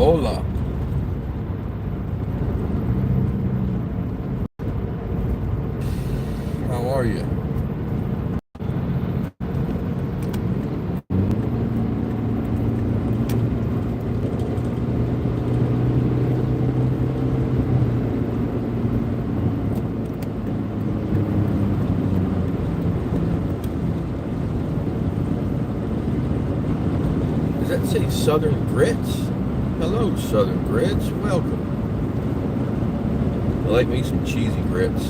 Hola. How are you? Does that say Southern Grits? Hello, Southern Grits. Welcome. I like me some cheesy grits.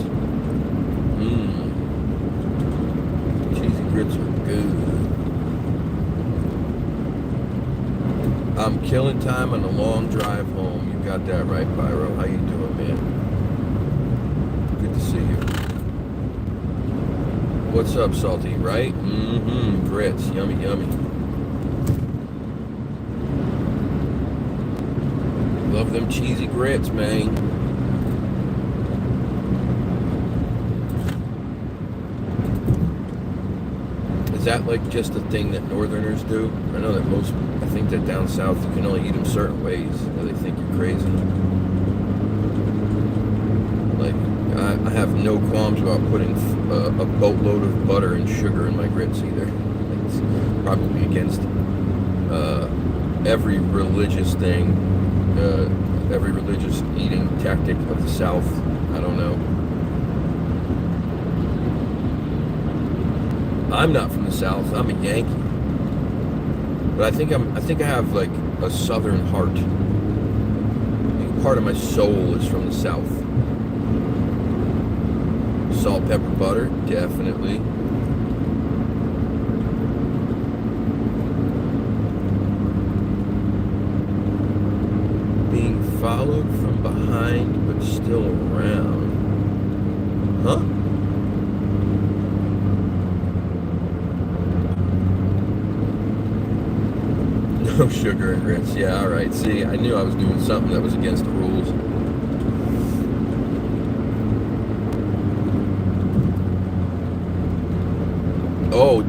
Mmm. Cheesy grits are good. I'm killing time on a long drive home. You got that right, Pyro. How you doing, man? Good to see you. What's up, Salty? Right? Mm-hmm. Grits. Yummy, yummy. Love them cheesy grits, man. Is that like just a thing that Northerners do? I know that I think that down south you can only eat them certain ways, or they think you're crazy. Like, I have no qualms about putting a boatload of butter and sugar in my grits either. It's probably against every religious thing, every religious eating tactic of the South. I don't know. I'm not from the South. I'm a Yankee, but I think I have like a Southern heart. I think part of my soul is from the South. Salt, pepper, butter, definitely. Being followed from behind, but still around. Huh? No sugar and grits. Yeah, all right. See, I knew I was doing something that was against the rules. Oh,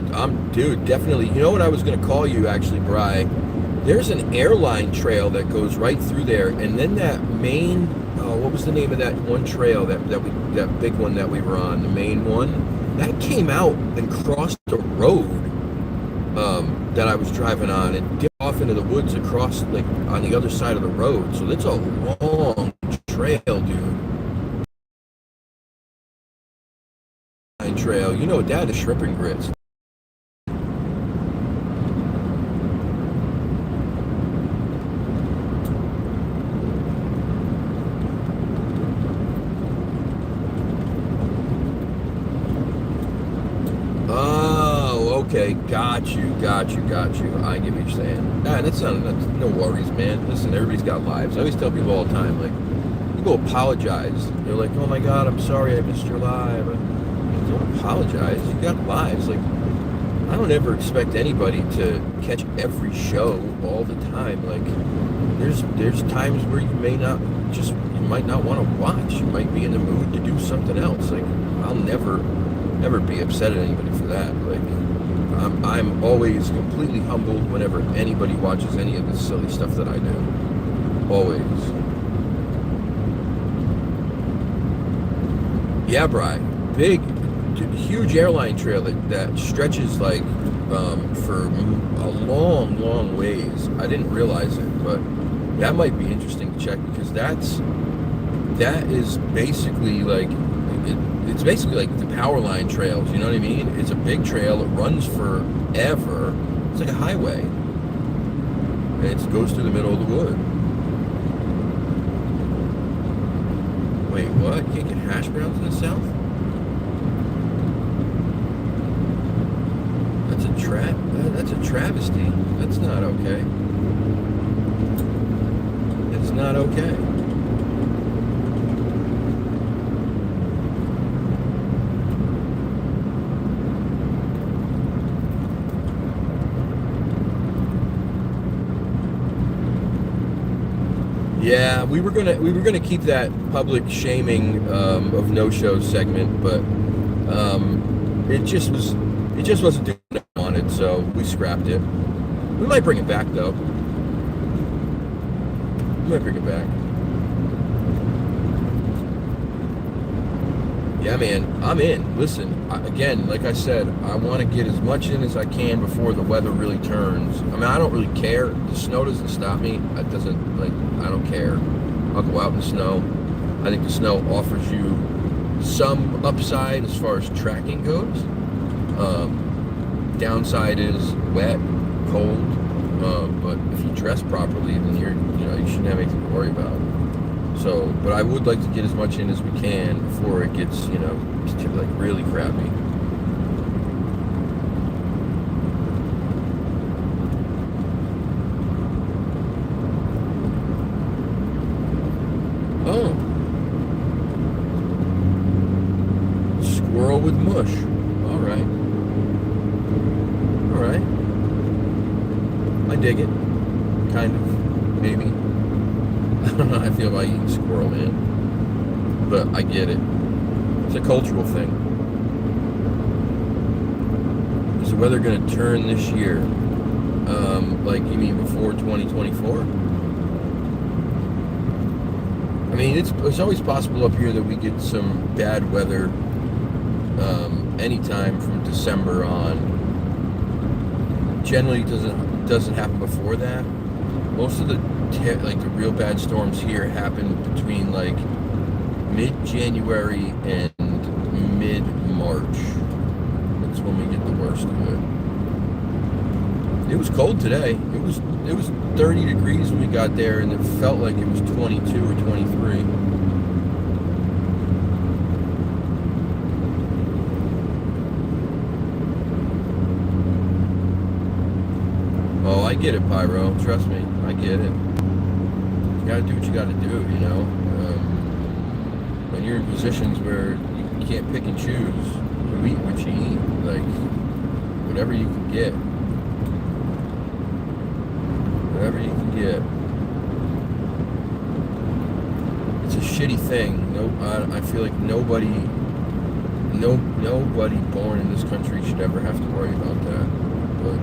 dude, definitely. You know what I was going to call you, actually, Bri? There's an airline trail that goes right through there, and then that main, what was the name of that one trail, that big one that we were on, the main one? That came out and crossed the road that I was driving on and dipped off into the woods across, like, on the other side of the road. So that's a long trail, dude. Trail. You know, Dad is shrimp and grits. Oh, okay. Got you. I get what you're saying. Nah, that's no worries, man. Listen, everybody's got lives. I always tell people all the time, like, you go apologize. They're like, oh my God, I'm sorry I missed your live. Don't apologize. You got lives. Like, I don't ever expect anybody to catch every show all the time. Like, there's times where you might not want to watch. You might be in the mood to do something else. Like, I'll never be upset at anybody for that. Like, I'm always completely humbled whenever anybody watches any of the silly stuff that I do. Always. Yeah, Bri. Huge airline trail that stretches like for a long ways. I didn't realize it, but that might be interesting to check, because that is basically like it's basically like the power line trails. You know what I mean? It's a big trail. It runs forever. It's like a highway, and it goes through the middle of the wood. Wait, what? You can't get hash browns in the South? That's a travesty. That's not okay. It's not okay. Yeah, we were gonna keep that public shaming of no-show segment, but it just wasn't doing what I wanted, so we scrapped it. We might bring it back though. You might bring it back. Yeah, man, I'm in. Listen, again, like I said, I want to get as much in as I can before the weather really turns. I mean, I don't really care. The snow doesn't stop me. It doesn't, like, I don't care. I'll go out in the snow. I think the snow offers you some upside as far as tracking goes. Downside is wet, cold, but if you dress properly, then you shouldn't have anything to worry about. So, but I would like to get as much in as we can before it gets, like really crappy. Oh. Squirrel with mush. All right. All right. I dig it. Kind of. Maybe. I don't know how I feel about eating squirrel, man. But I get it. It's a cultural thing. Is the weather going to turn this year? Like, you mean before 2024? I mean, it's always possible up here that we get some bad weather anytime from December on. Generally, doesn't happen before that. Most of the real bad storms here happen between like mid-January and mid-March. That's when we get the worst of it. It was cold today. It was 30 degrees when we got there, and it felt like it was 22 or 23. Oh, I get it, Pyro. Trust me, I get it. You gotta do what you gotta do, when you're in positions where you can't pick and choose, you eat what you eat, like whatever you can get. Whatever you can get. It's a shitty thing. I feel like nobody born in this country should ever have to worry about that. But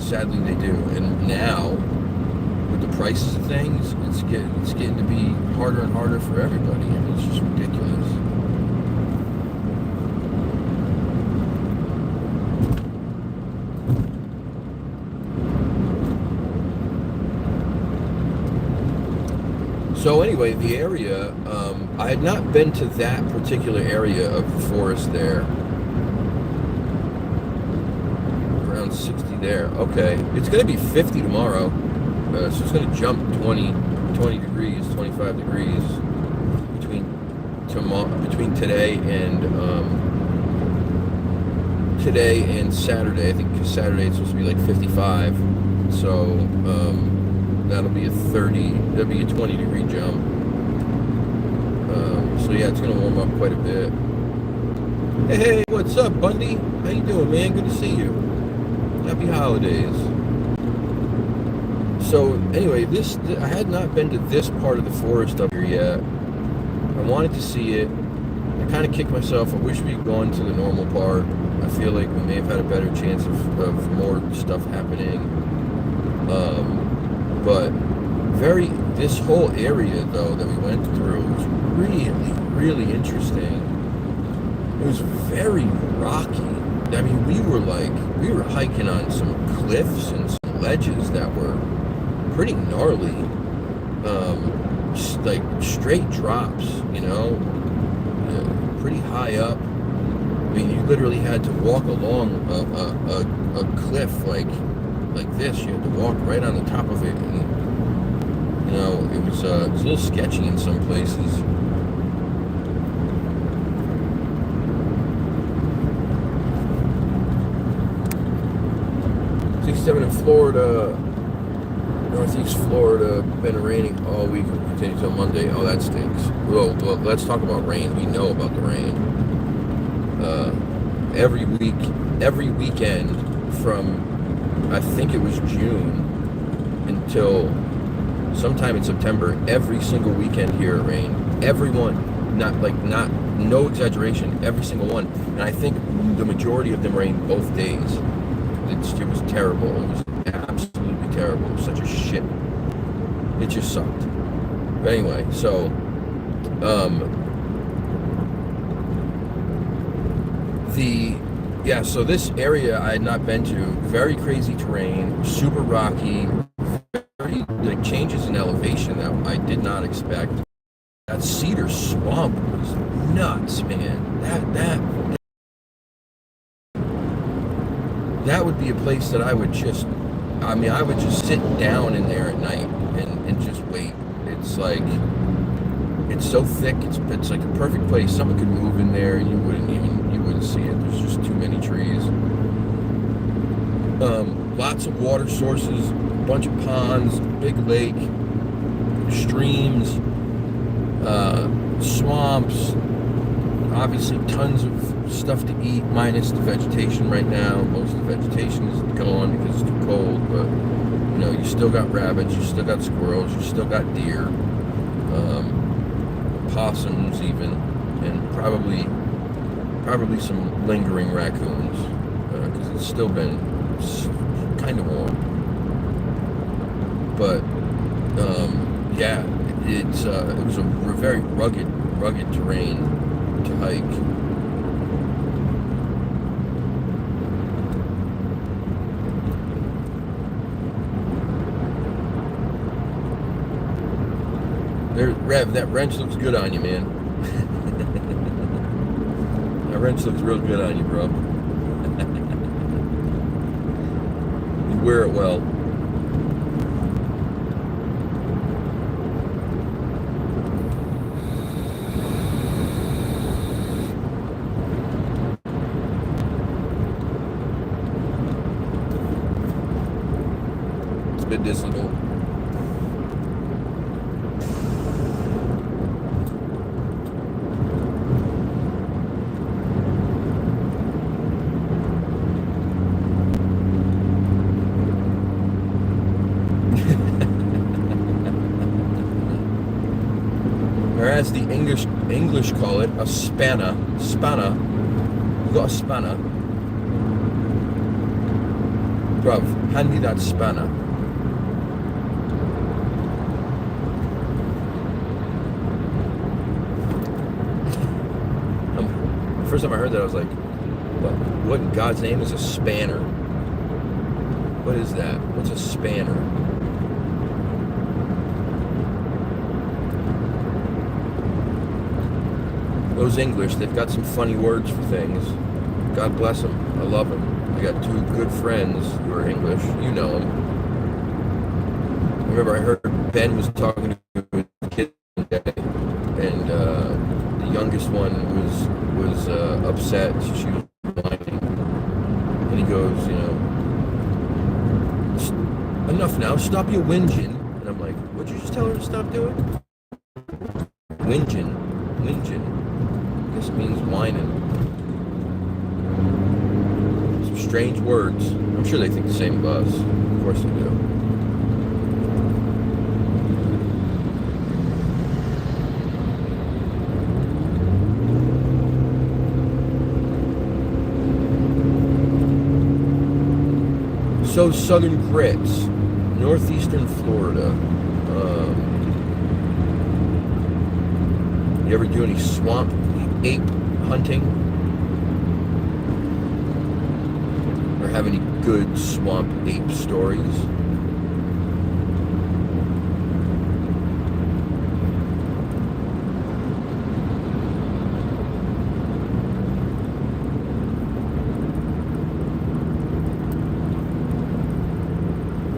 sadly they do. And now, with the prices of things, it's getting to be harder and harder for everybody. I mean, it's just ridiculous. So anyway, the area, I had not been to that particular area of the forest there. Around 60 there. Okay. It's going to be 50 tomorrow. So it's going to jump 20 degrees, 25 degrees between today and Saturday. I think because Saturday it's supposed to be like 55. So that'll be that'll be a 20 degree jump. So yeah, it's going to warm up quite a bit. Hey, what's up, Bundy? How you doing, man? Good to see you. Happy holidays. So anyway, I had not been to this part of the forest up here yet. I wanted to see it. I kind of kicked myself. I wish we'd gone to the normal part. I feel like we may have had a better chance of more stuff happening. But this whole area though that we went through was really, really interesting. It was very rocky. I mean, we were hiking on some cliffs and some ledges that were pretty gnarly, like straight drops, pretty high up. I mean, you literally had to walk along a cliff like this. You had to walk right on the top of it, and it was a little sketchy in some places. In Florida, Northeast Florida, been raining all week and continues till Monday. Oh, that stinks. Well, let's talk about rain. We know about the rain. Every weekend from, I think it was June until sometime in September, every single weekend here it rained. Everyone, no exaggeration, every single one. And I think the majority of them rained both days. It was terrible. It was absolutely terrible. It was such a shit. It just sucked. But anyway, so so this area I had not been to. Very crazy terrain, super rocky, very like changes in elevation that I did not expect. That cedar swamp was nuts, man. That would be a place that I would just sit down in there at night and just wait. It's like, it's so thick, it's like a perfect place. Someone could move in there and you wouldn't see it. There's just too many trees. Lots of water sources, a bunch of ponds, big lake, streams, swamps, obviously tons of stuff to eat, minus the vegetation right now. Most of the vegetation is gone because it's too cold, but you know, you still got rabbits, you still got squirrels, you still got deer, possums even, and probably some lingering raccoons, because it's still been kind of warm. But it was a very rugged terrain to hike. Rev, that wrench looks good on you, man. That wrench looks real good on you, bro. You wear it well. It's a bit difficult. As the English call it, a spanner. You got a spanner. Bruv, hand me that spanner. The first time I heard that, I was like, what in God's name is a spanner? What is that? What's a spanner? Those English, they've got some funny words for things. God bless them. I love them. I got two good friends who are English. You know them. I remember I heard Ben was talking to his kid today, and the youngest one was upset. She was whining, and he goes, you know, enough now. Stop your whinging. And I'm like, what'd you just tell her to stop doing? Whinging. This means whining. Some strange words. I'm sure they think the same of us. Of course they do. So Southern Grits, northeastern Florida. You ever do any swamp ape hunting? Or have any good swamp ape stories?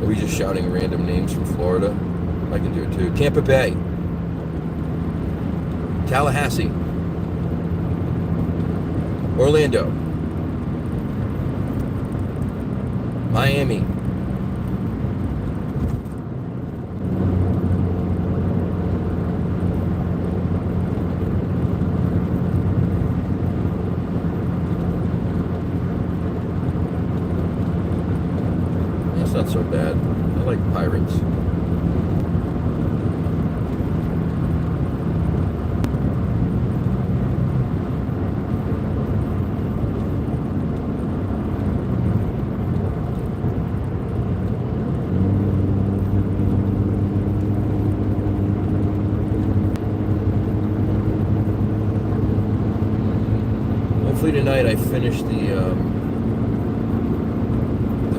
Are we just shouting random names from Florida? I can do it too. Tampa Bay. Tallahassee, Orlando, Miami, that's not so bad. I like pirates. hopefully tonight I finish the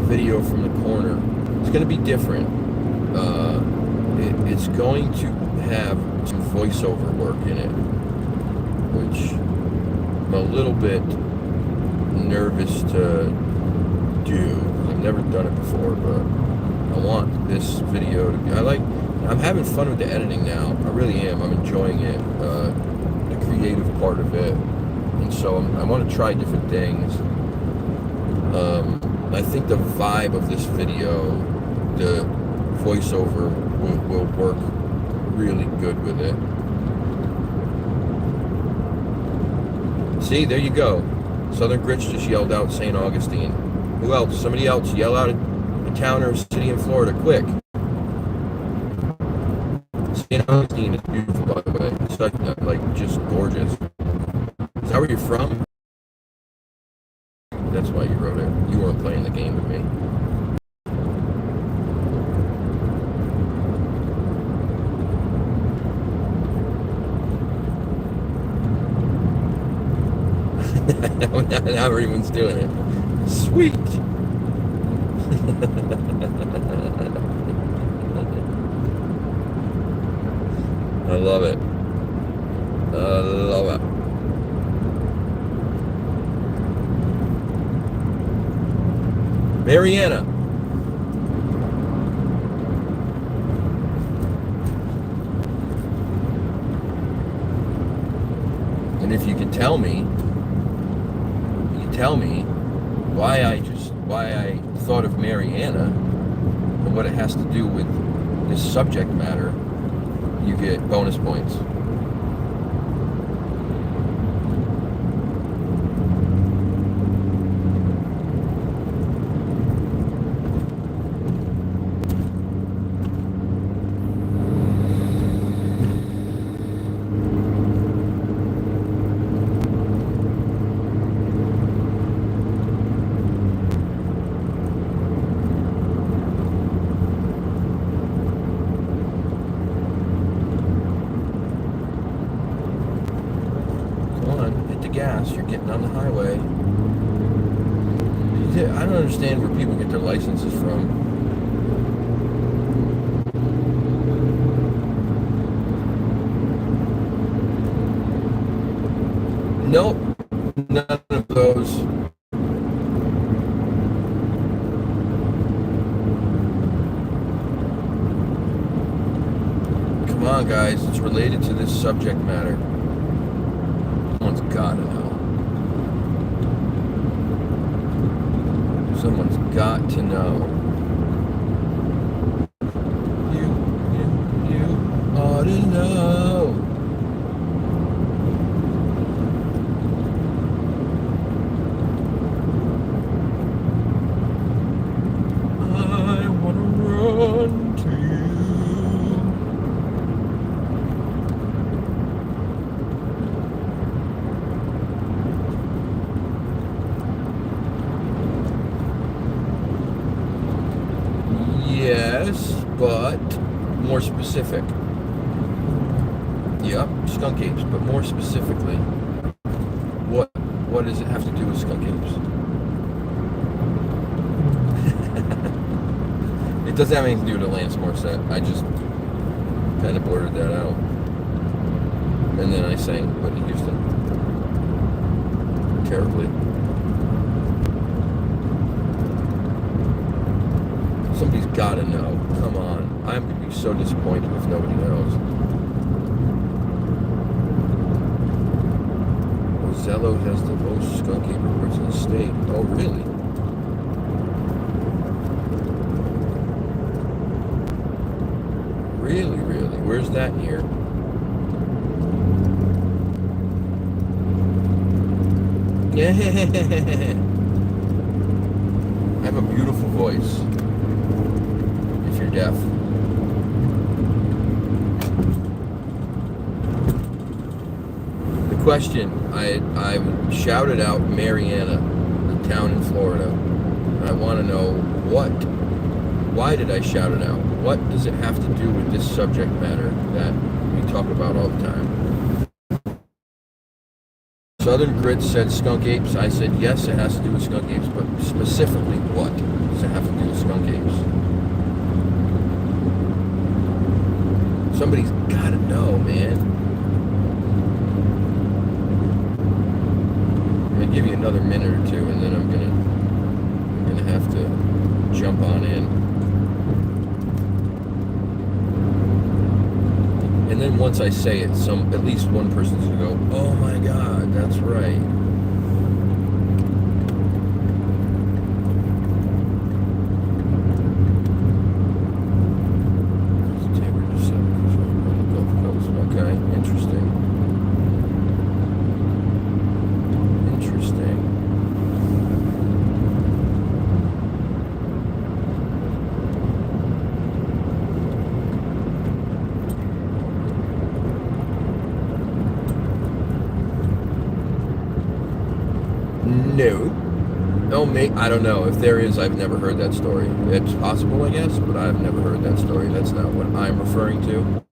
video from the corner. It's going to be different. It's going to have some voiceover work in it, which I'm a little bit nervous to do. I've never done it before, but I want this video to be... I'm having fun with the editing now. I really am. I'm enjoying it, the creative part of it. And so I want to try different things. I think the vibe of this video, the voiceover, will work really good with it. See, there you go. Southern Grits just yelled out St. Augustine. Who else? Somebody else yell out a town or a city in Florida, quick. St. Augustine is beautiful, by the way. It's like just gorgeous. Is that where you're from? That's why you wrote it. You weren't playing the game with me. now everyone's doing it. Sweet. I love it. I love it. Mariana. And if you could tell me why I thought of Mariana and what it has to do with this subject matter, you get bonus points. Gas, you're getting on the highway. I don't understand where people get their licenses from. Nope, none of those. Come on, guys, it's related to this subject matter. Someone's gotta know. Someone's got to know. You ought to know. I wanna run to you. Yes, but more specific. Yep, skunk apes, but more specifically, what does it have to do with skunk apes? It doesn't have anything to do with Alanis Morissette. I just kind of blurted that out, and then I sang Whitney Houston terribly. Somebody's got to know. Come on. I'm going to be so disappointed if nobody knows. Rosello has the most skunk ape reports in the state. Oh, really? Really, really? Where's that here? Yeah. I have a beautiful voice. You're deaf. The question, I shouted out Mariana, the town in Florida. I want to know why did I shout it out? What does it have to do with this subject matter that we talk about all the time? Southern Grits said skunk apes. I said yes, it has to do with skunk apes, but specifically what does it have to do with skunk apes? Somebody's got to know, man. I'm gonna give you another minute or two, and then I'm gonna have to jump on in. And then once I say it, at least one person's gonna go, "Oh my God, that's right." Okay, interesting. No. Oh, mate, I don't know. If there is, I've never heard that story. It's possible, I guess, but I've never heard that story. That's not what I'm referring to.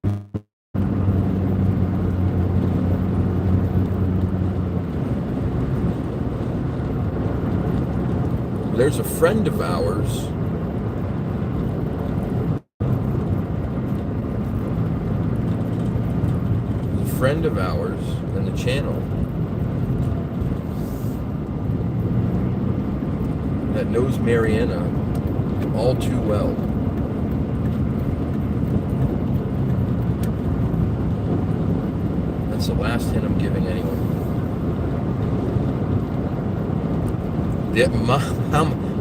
There's a friend of ours. A friend of ours in the channel that knows Mariana all too well. That's the last hint I'm giving anyone.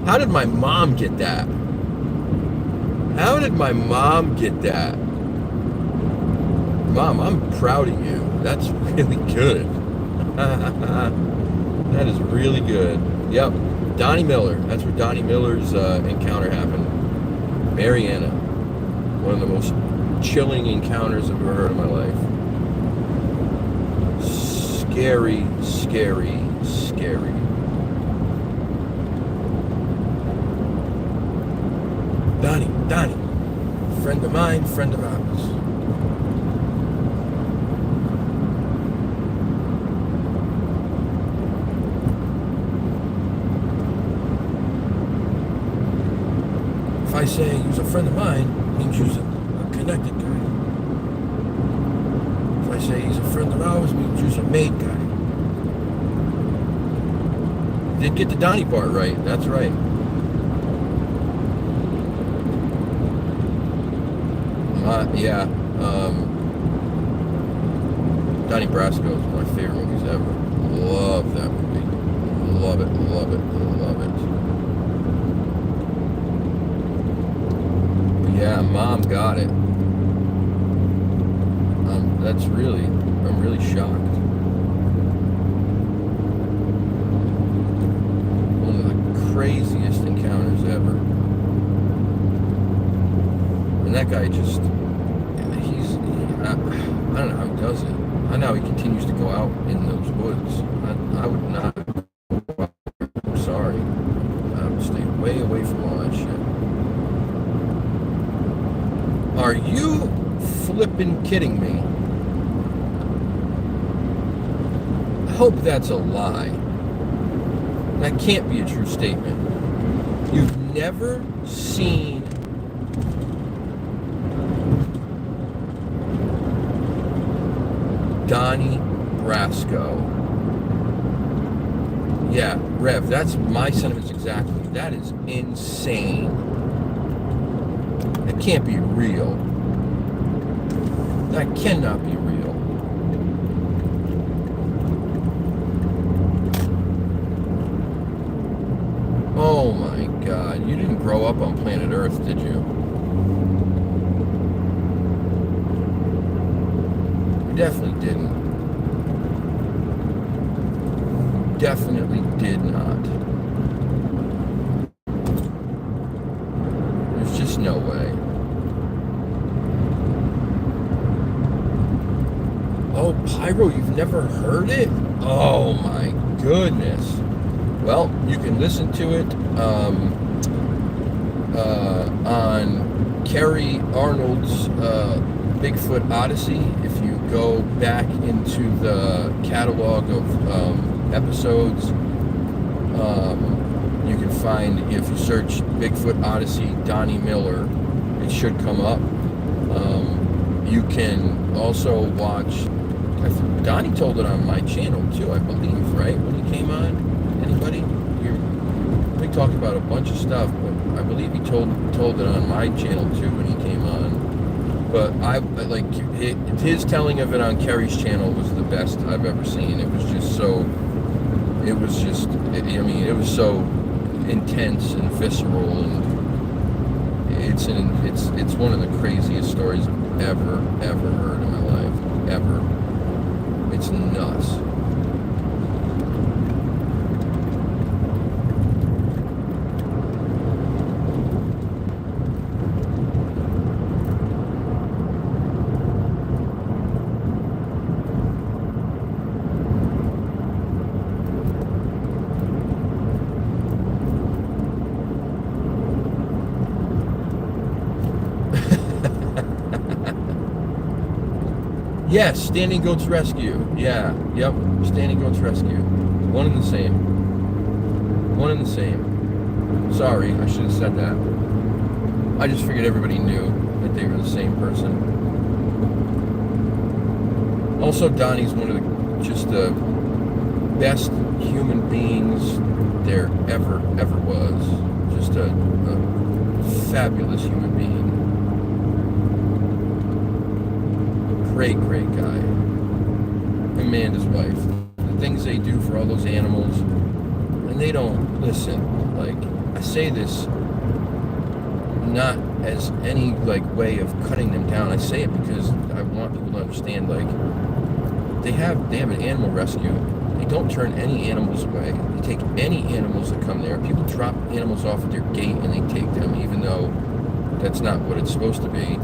How did my mom get that? How did my mom get that? Mom, I'm proud of you. That's really good. That is really good. Yep. Donnie Miller. That's where Donnie Miller's encounter happened. Mariana. One of the most chilling encounters I've ever heard in my life. Scary, scary, scary. Donnie. Friend of mine, friend of ours. If I say he's a friend of mine, it means he's a connected guy. If I say he's a friend of ours, it means he's a mate guy. Did get the Donnie part right, that's right. Yeah, Donnie Brasco is one of my favorite movies ever. Love that movie. Love it, love it, love it. But yeah, Mom got it. I'm really shocked. One of the craziest encounters ever. And that guy just, I don't know how he does it. I know he continues to go out in those woods. I would not. I'm sorry. I would stay way away from all that shit. Are you flippin' kidding me? I hope that's a lie. That can't be a true statement. You've never seen Donnie Brasco. Yeah, Rev, that's my sentiments exactly. That is insane. That can't be real. That cannot be real. Oh my God, you didn't grow up on planet Earth, did you? Definitely didn't. Definitely did not. There's just no way. Oh, Pyro, you've never heard it? Oh my goodness. Well, you can listen to it on Carrie Arnold's Bigfoot Odyssey if you go back into the catalog of episodes. You can find, if you search Bigfoot Odyssey Donnie Miller, it should come up. You can also watch, Donnie told it on my channel too, I believe, right? When he came on? Anybody? We talked about a bunch of stuff, but I believe he told it on my channel too when he came on. But I like his telling of it on Kerry's channel was the best I've ever seen. It was just so, it was so intense and visceral, and it's one of the craziest stories I've ever heard in my life, ever. It's nuts. Yes, Standing Goats Rescue. Yeah, yep, Standing Goats Rescue. One and the same. One and the same. Sorry, I should have said that. I just figured everybody knew that they were the same person. Also, Donnie's one of the best human beings there ever was. Just a fabulous human being. Great guy. Him and his wife. The things they do for all those animals. And they don't listen. Like, I say this not as any way of cutting them down. I say it because I want people to understand, they have an animal rescue. They don't turn any animals away. They take any animals that come there. People drop animals off at their gate and they take them, even though that's not what it's supposed to be.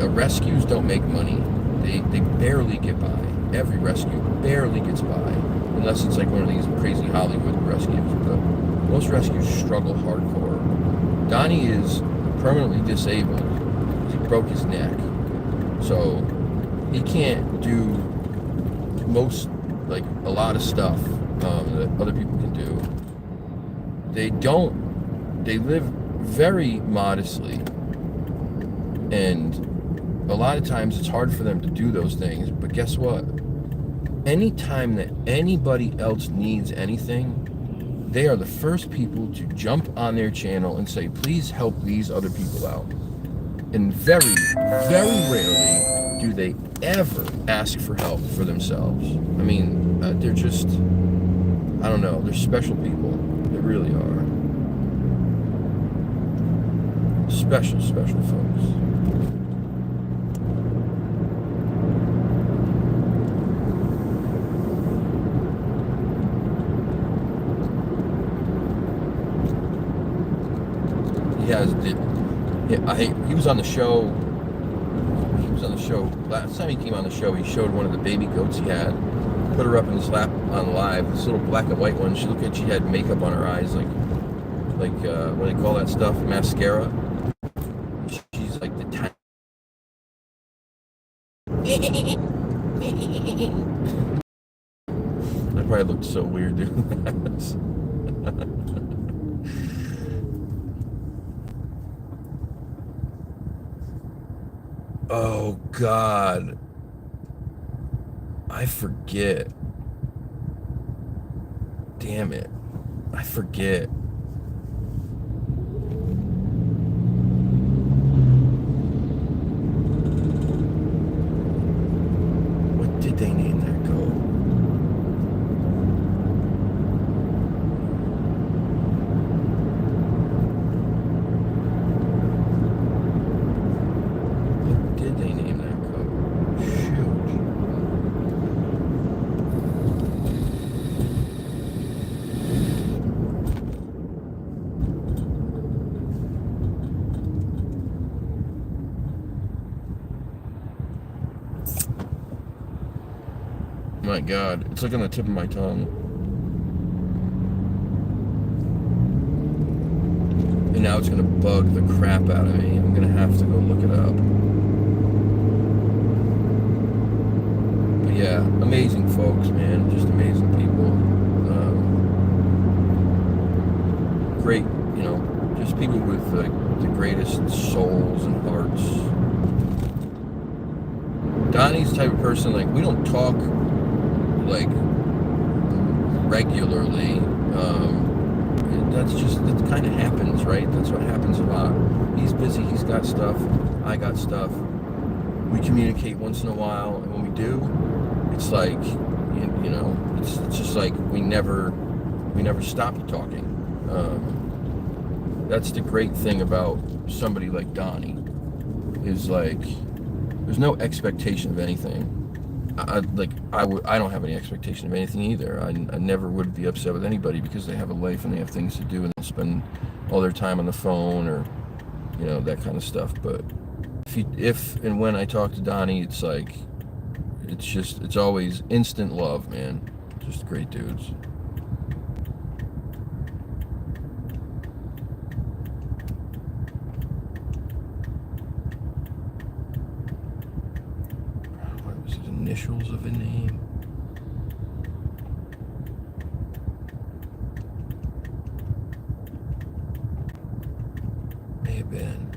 Rescues don't make money. They barely get by. Every rescue barely gets by, unless it's one of these crazy Hollywood rescues. But most rescues struggle hardcore. Donnie is permanently disabled. He broke his neck, so he can't do a lot of stuff that other people can do. They live very modestly, and a lot of times it's hard for them to do those things. But guess what? Anytime that anybody else needs anything, they are the first people to jump on their channel and say, please help these other people out. And very, very rarely do they ever ask for help for themselves. I mean, they're just, I don't know, they're special people. They really are. Special folks. He was on the show. Last time he came on the show, he showed one of the baby goats he had. Put her up in his lap on live. This little black and white one. She looked like she had makeup on her eyes, like what do they call that stuff? Mascara. She's like the tiny. I probably looked so weird doing that. Oh, God. I forget. Damn it. I forget. What did they name that goat? My God, it's like on the tip of my tongue. And now it's gonna bug the crap out of me. I'm gonna have to go look it up. of the greatest souls and hearts. Donnie's the type of person, like, we don't talk like regularly. That kind of happens, right? That's what happens a lot. He's busy, he's got stuff, I got stuff. We communicate once in a while, and when we do, it's like, you know, it's just like we never stop talking. That's the great thing about somebody like Donnie, is like, there's no expectation of anything. I don't have any expectation of anything either. I never would be upset with anybody because they have a life and they have things to do and they spend all their time on the phone or, you know, that kind of stuff. But if and when I talk to Donnie, it's like, it's always instant love, man. Just great dudes. Initials of a name. May have been.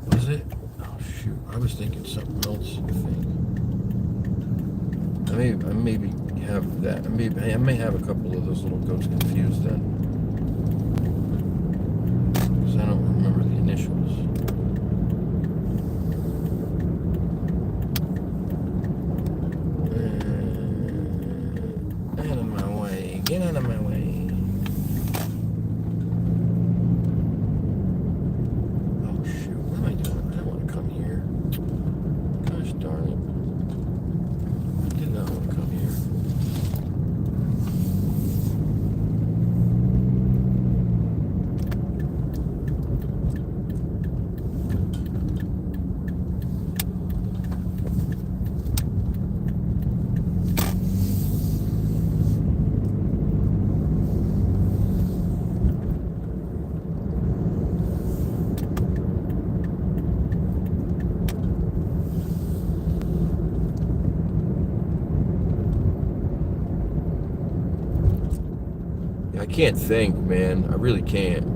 Was it? Oh shoot! I was thinking something else. I maybe have that. I may have a couple of those little goats confused then, because I don't remember the initials. Get out of my way. Oh shoot, what am I doing? I don't want to come here. Gosh darn it. I did not want to come here. I can't think, man. I really can't.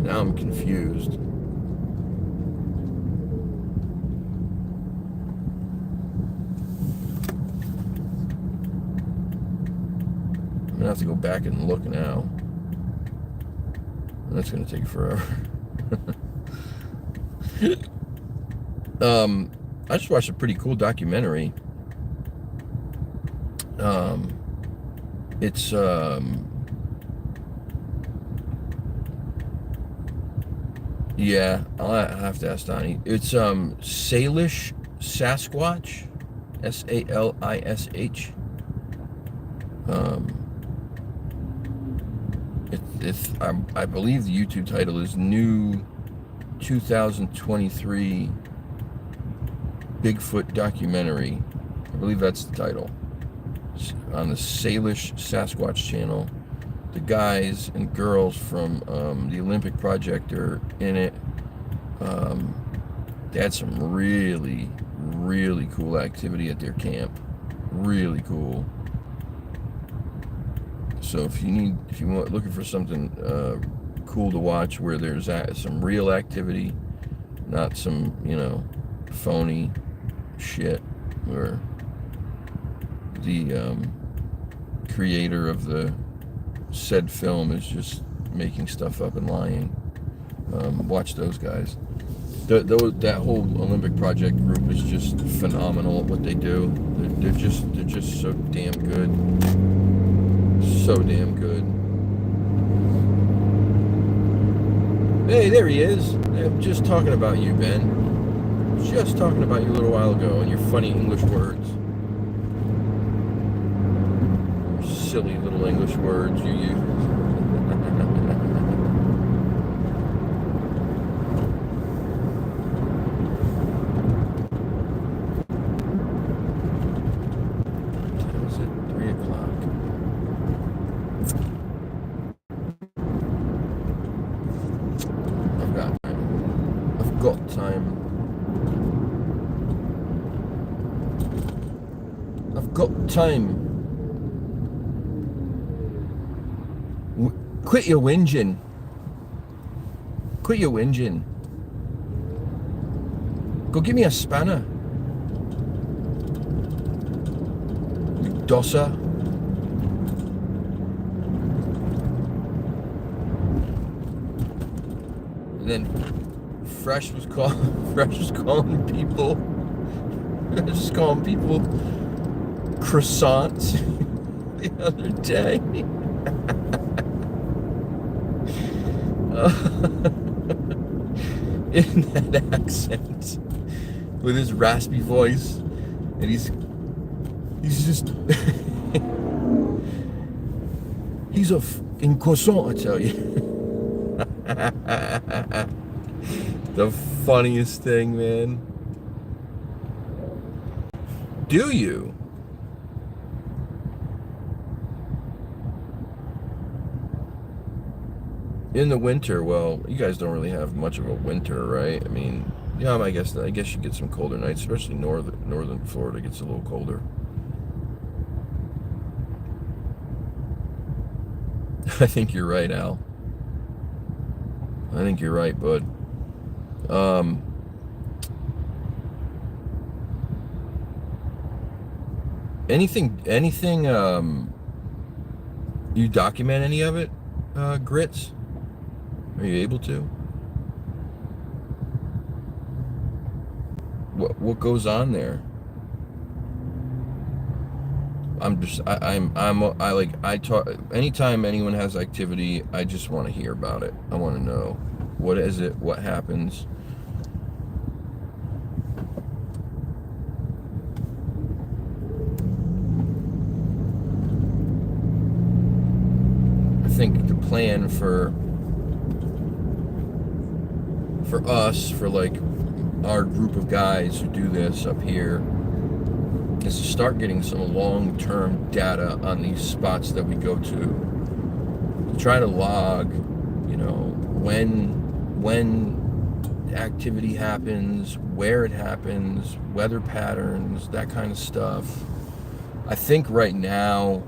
Now I'm confused. I'm gonna have to go back and look now. That's gonna take forever. I just watched a pretty cool documentary. It's yeah, I'll have to ask Donnie. It's Salish Sasquatch, Salish. I believe the YouTube title is New 2023 Bigfoot Documentary. I believe that's the title. On the Salish Sasquatch channel. The guys and girls from the Olympic Project are in it. They had some really, really cool activity at their camp. Really cool. So if you want looking for something cool to watch where there's some real activity, not some, you know, phony shit, where the creator of the said film is just making stuff up and lying. Watch those guys. That whole Olympic Project group is just phenomenal at what they do. They're just so damn good. So damn good. Hey, there he is. I'm just talking about you, Ben. Just talking about you a little while ago and your funny English words. Silly little English words you use. Is it 3 o'clock? I've got time. I've got time. I've got time. Quit your whinging. Quit your whinging. Go give me a spanner. You dosser. And then Fresh was calling people croissants the other day. In that accent, with his raspy voice, and he's just he's a fucking croissant, I tell you. The funniest thing, man. Do you? In the winter, well, you guys don't really have much of a winter, right? I mean, yeah, I guess you get some colder nights, especially northern Florida gets a little colder. I think you're right, Al. I think you're right, bud. Anything, you document any of it, Grits? Are you able to? What goes on there? I talk, anytime anyone has activity, I just want to hear about it. I want to know, what is it? What happens? I think the plan for us, for like our group of guys who do this up here, is to start getting some long-term data on these spots that we go to try to log, you know, when activity happens, where it happens, weather patterns, that kind of stuff. I think right now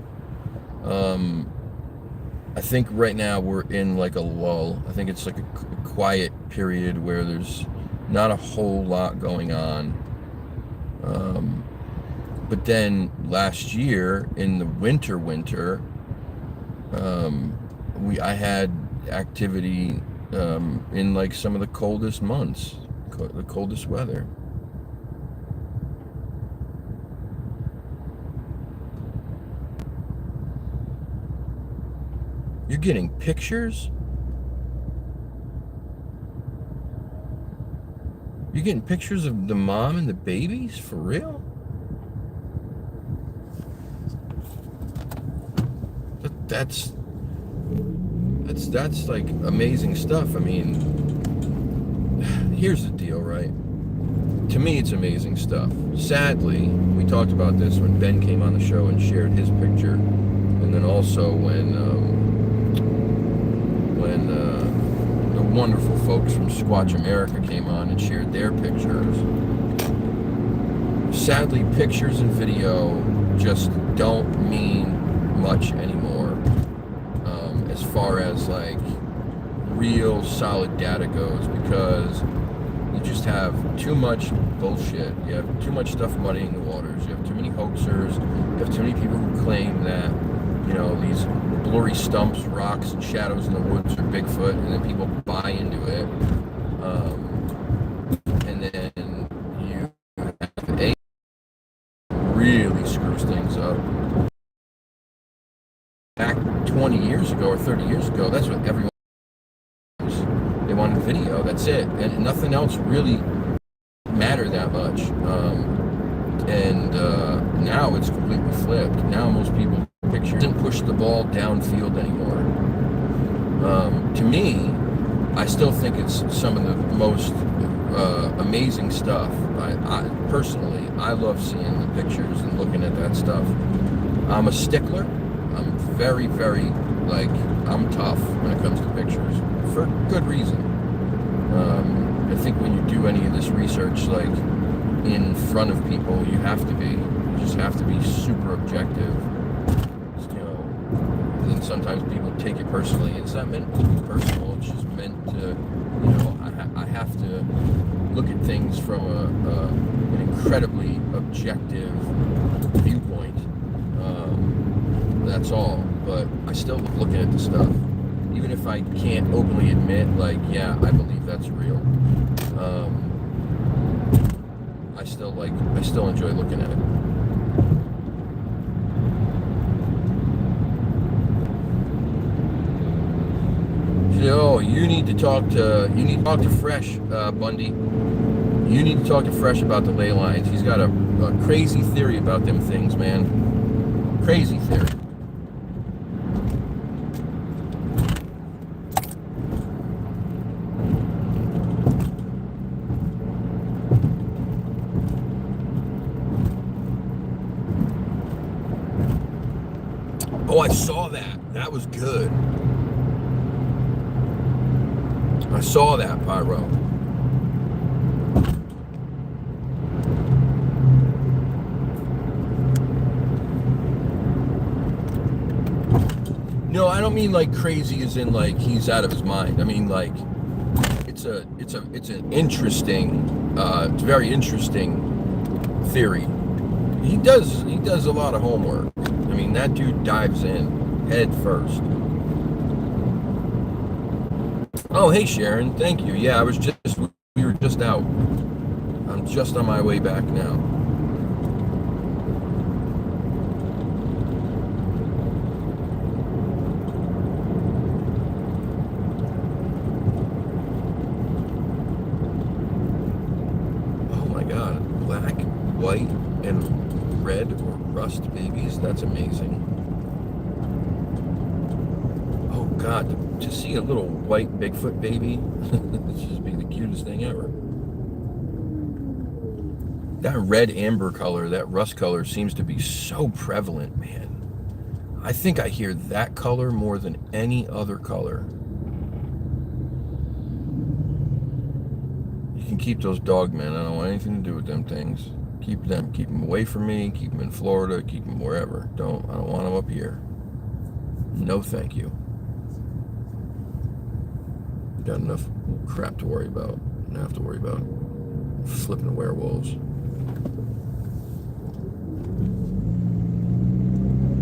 we're in like a lull. I think it's like a quiet period where there's not a whole lot going on. But then last year in the winter, I had activity in like some of the coldest months, the coldest weather. You're getting pictures? You're getting pictures of the mom and the babies? For real? That's like amazing stuff. I mean, here's the deal, right? To me, it's amazing stuff. Sadly, we talked about this when Ben came on the show and shared his picture, and then also when the wonderful folks from Squatch America came on and shared their pictures. Sadly, pictures and video just don't mean much anymore, as far as like real solid data goes, because you just have too much bullshit. You have too much stuff muddying the waters. You have too many hoaxers. You have too many people who claim that, you know, these blurry stumps, rocks, and shadows in the woods are Bigfoot, and then people buy into it. And then you have A, really screws things up. Back 20 years ago or 30 years ago, that's what everyone was. They wanted video, that's it. And nothing else really mattered that much. Now it's completely flipped. Now most people picture didn't push the ball downfield anymore. To me, I still think it's some of the most amazing stuff. I personally, I love seeing the pictures and looking at that stuff. I'm a stickler. I'm very, very, like, I'm tough when it comes to pictures, for good reason. I think when you do any of this research, like, in front of people, you have to be. You just have to be super objective. You know, and and sometimes people take it personally. It's not meant to be personal. It's just meant to, you know, I have to look at things from an incredibly objective viewpoint. That's all. But I still love looking at the stuff, even if I can't openly admit, like, yeah, I believe that's real. I still enjoy looking at it. Oh, you need to talk to Fresh, Bundy. You need to talk to Fresh about the ley lines. He's got a crazy theory about them things, man. Crazy theory. Oh, I saw that. That was good. I saw that, Pyro. No, I don't mean like crazy as in like he's out of his mind. I mean like it's an interesting, it's a very interesting theory. He does a lot of homework. I mean, that dude dives in head first. Oh, hey Sharon, thank you. Yeah, we were just out. I'm just on my way back now. Oh my God, black, white, and red or rust babies. That's amazing. Oh God, to see a little white Bigfoot baby, this just be the cutest thing ever. That red amber color, that rust color seems to be so prevalent, man. I think I hear that color more than any other color. You can keep those dog men. I don't want anything to do with them things. Keep them away from me, keep them in Florida, keep them wherever. I don't want them up here. No thank you. Got enough crap to worry about. Don't have to worry about flipping werewolves.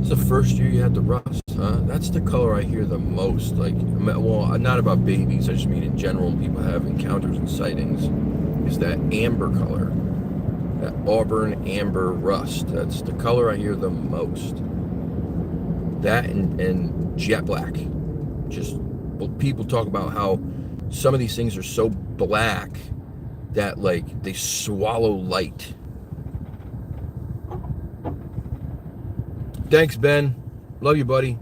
It's the first year you had the rust, huh? That's the color I hear the most. Like, well, not about babies, I just mean in general, people have encounters and sightings, is that amber color. That auburn amber rust. That's the color I hear the most. That and jet black. Just, well, people talk about how some of these things are so black that like they swallow light. Thanks, Ben. Love you, buddy.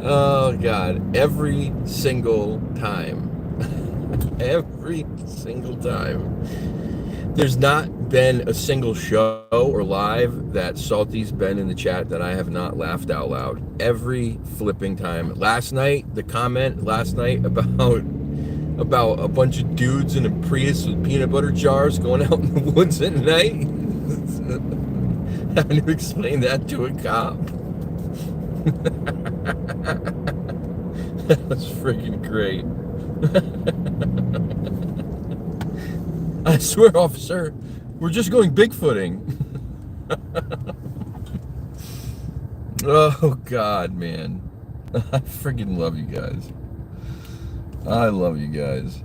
Oh God, every single time. Every single time. There's not been a single show or live that Salty's been in the chat that I have not laughed out loud. Every flipping time. Last night, the comment last night about a bunch of dudes in a Prius with peanut butter jars going out in the woods at night. Having to explain that to a cop. That was freaking great. I swear, officer, we're just going Bigfooting. Oh God, man. I freaking love you guys. I love you guys.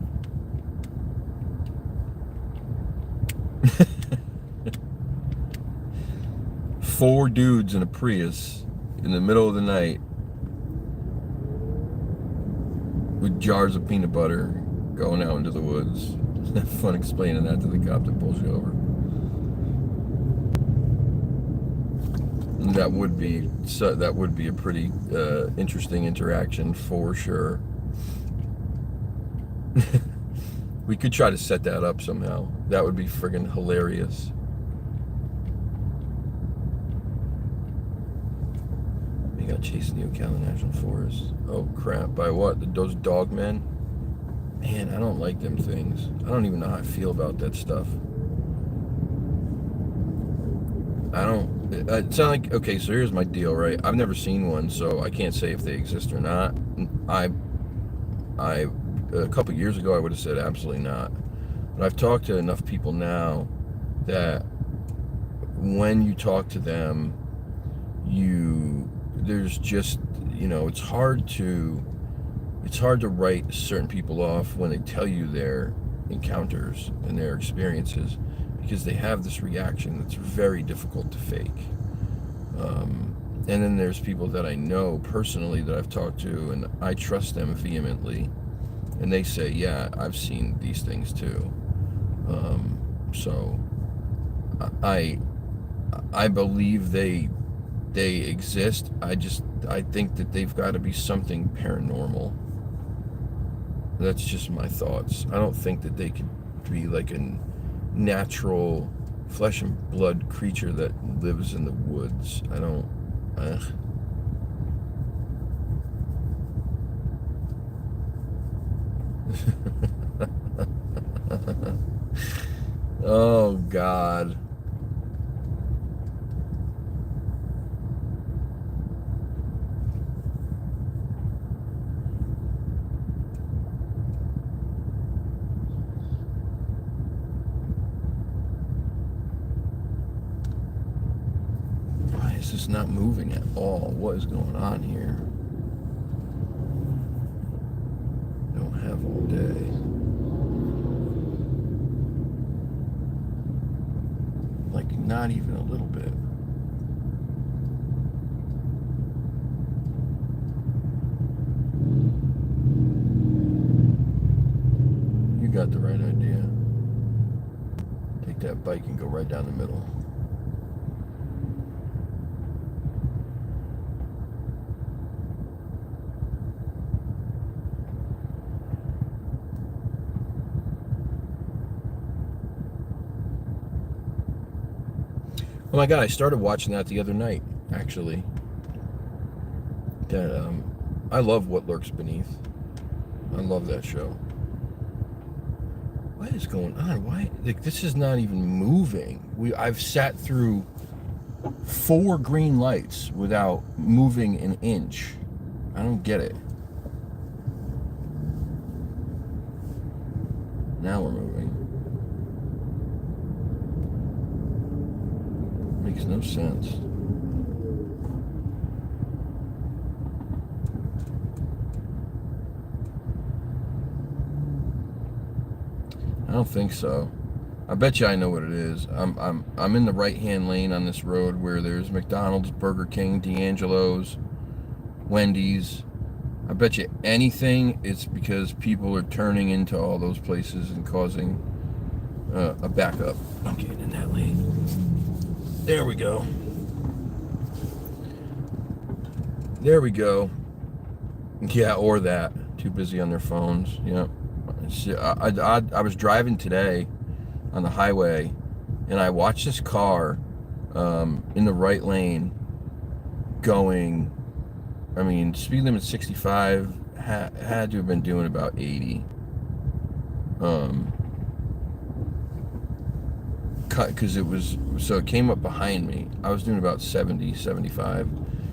Four dudes in a Prius in the middle of the night with jars of peanut butter going out into the woods. Have fun explaining that to the cop that pulls you over. And that would be a pretty interesting interaction for sure. We could try to set that up somehow. That would be friggin' hilarious. got chased in the Ocala National Forest. Oh crap! By what? Those dog men? Man, I don't like them things. I don't even know how I feel about that stuff. I don't. It's not like, okay. So here's my deal, right? I've never seen one, so I can't say if they exist or not. I, a couple years ago, I would have said absolutely not. But I've talked to enough people now that when you talk to them, there's just, it's hard to write certain people off when they tell you their encounters and their experiences, because they have this reaction that's very difficult to fake. And then there's people that I know personally that I've talked to, and I trust them vehemently, and they say, yeah, I've seen these things too. So I believe they exist. I think that they've got to be something paranormal. That's just my thoughts. I don't think that they could be like a natural flesh and blood creature that lives in the woods. I don't. Oh God. Why is this not moving at all? What is going on here? Don't have all day. Like, not even a little bit. You got the right idea. Take that bike and go right down the middle. Oh my God, I started watching that the other night, actually. That, I love What Lurks Beneath. I love that show. What is going on? Why? Like, this is not even moving. I've sat through 4 green lights without moving an inch. I don't get it. Now we're moving. Makes no sense. I don't think so. I bet you I know what it is. I'm in the right-hand lane on this road where there's McDonald's, Burger King, D'Angelo's, Wendy's. I bet you anything it's because people are turning into all those places and causing a backup. I'm getting in that lane. There we go. There we go. Yeah, or that. Too busy on their phones. Yeah. I was driving today on the highway, and I watched this car in the right lane going, I mean, speed limit 65, had to have been doing about 80. Because it came up behind me. I was doing about 70, 75.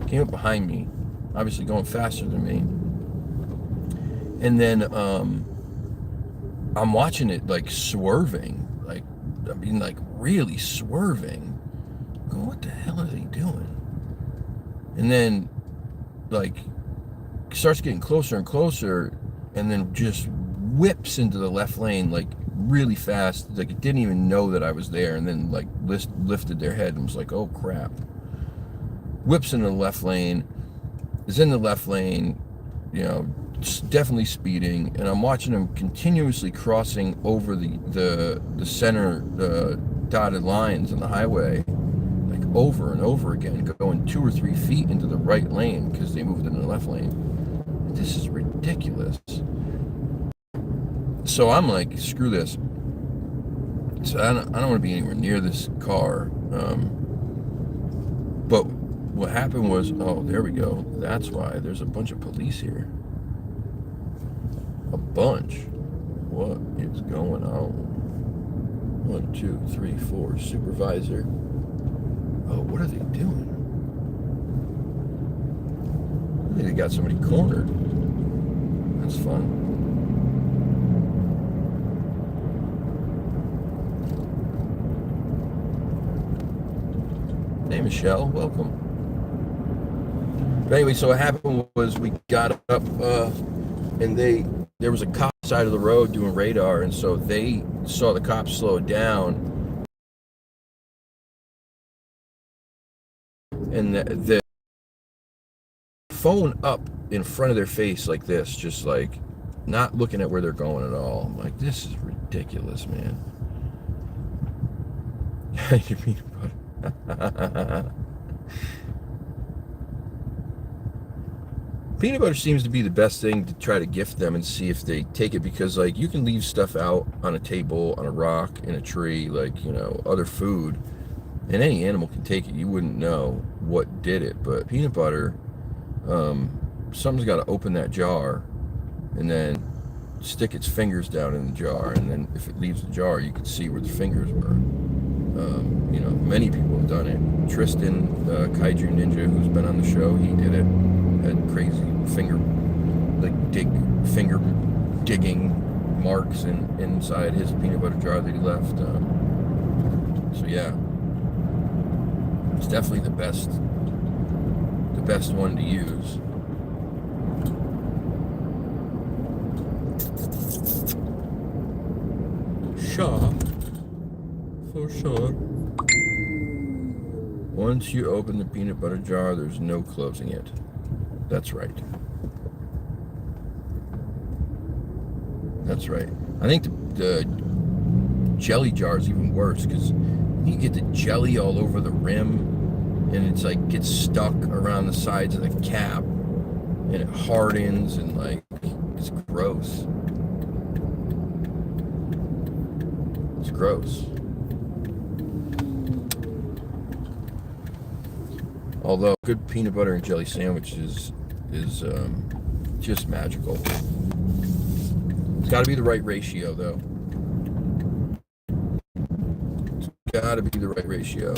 Came up behind me, obviously going faster than me. And then I'm watching it like swerving, like really swerving. I'm going, what the hell are they doing? And then like starts getting closer and closer, and then just whips into the left lane like really fast, like it didn't even know that I was there, and then like lifted their head and was like, oh crap. Whips into the left lane, is in the left lane, definitely speeding, and I'm watching him continuously crossing over the center, the dotted lines on the highway, like over and over again, going 2 or 3 feet into the right lane because they moved into the left lane. This is ridiculous. So I'm like, screw this. So I don't want to be anywhere near this car. But what happened was, oh, there we go. That's why there's a bunch of police here. A bunch. What is going on? 1, 2, 3, 4. Supervisor. Oh, what are they doing? They got somebody cornered. That's fun. Hey, Michelle, welcome. But anyway, so what happened was we got up, and there was a cop side of the road doing radar, and so they saw the cops slow down, and the phone up in front of their face like this, just like not looking at where they're going at all. I'm like, this is ridiculous, man. Your peanut butter. Peanut butter seems to be the best thing to try to gift them and see if they take it, because like you can leave stuff out on a table, on a rock, in a tree, like, you know, other food, and any animal can take it. You wouldn't know what did it. But peanut butter, something's got to open that jar and then stick its fingers down in the jar, and then if it leaves the jar, you can see where the fingers were. You know, many people have done it. Tristan, Kaiju Ninja, who's been on the show, he did it. Had crazy finger digging marks inside his peanut butter jar that he left. So yeah, it's definitely the best one to use. Sure, for sure. Once you open the peanut butter jar, there's no closing it. That's right. That's right. I think the jelly jar is even worse, because you get the jelly all over the rim, and it's like gets stuck around the sides of the cap, and it hardens, and like it's gross. It's gross. Although good peanut butter and jelly sandwich is just magical. It's got to be the right ratio, though. It's got to be the right ratio.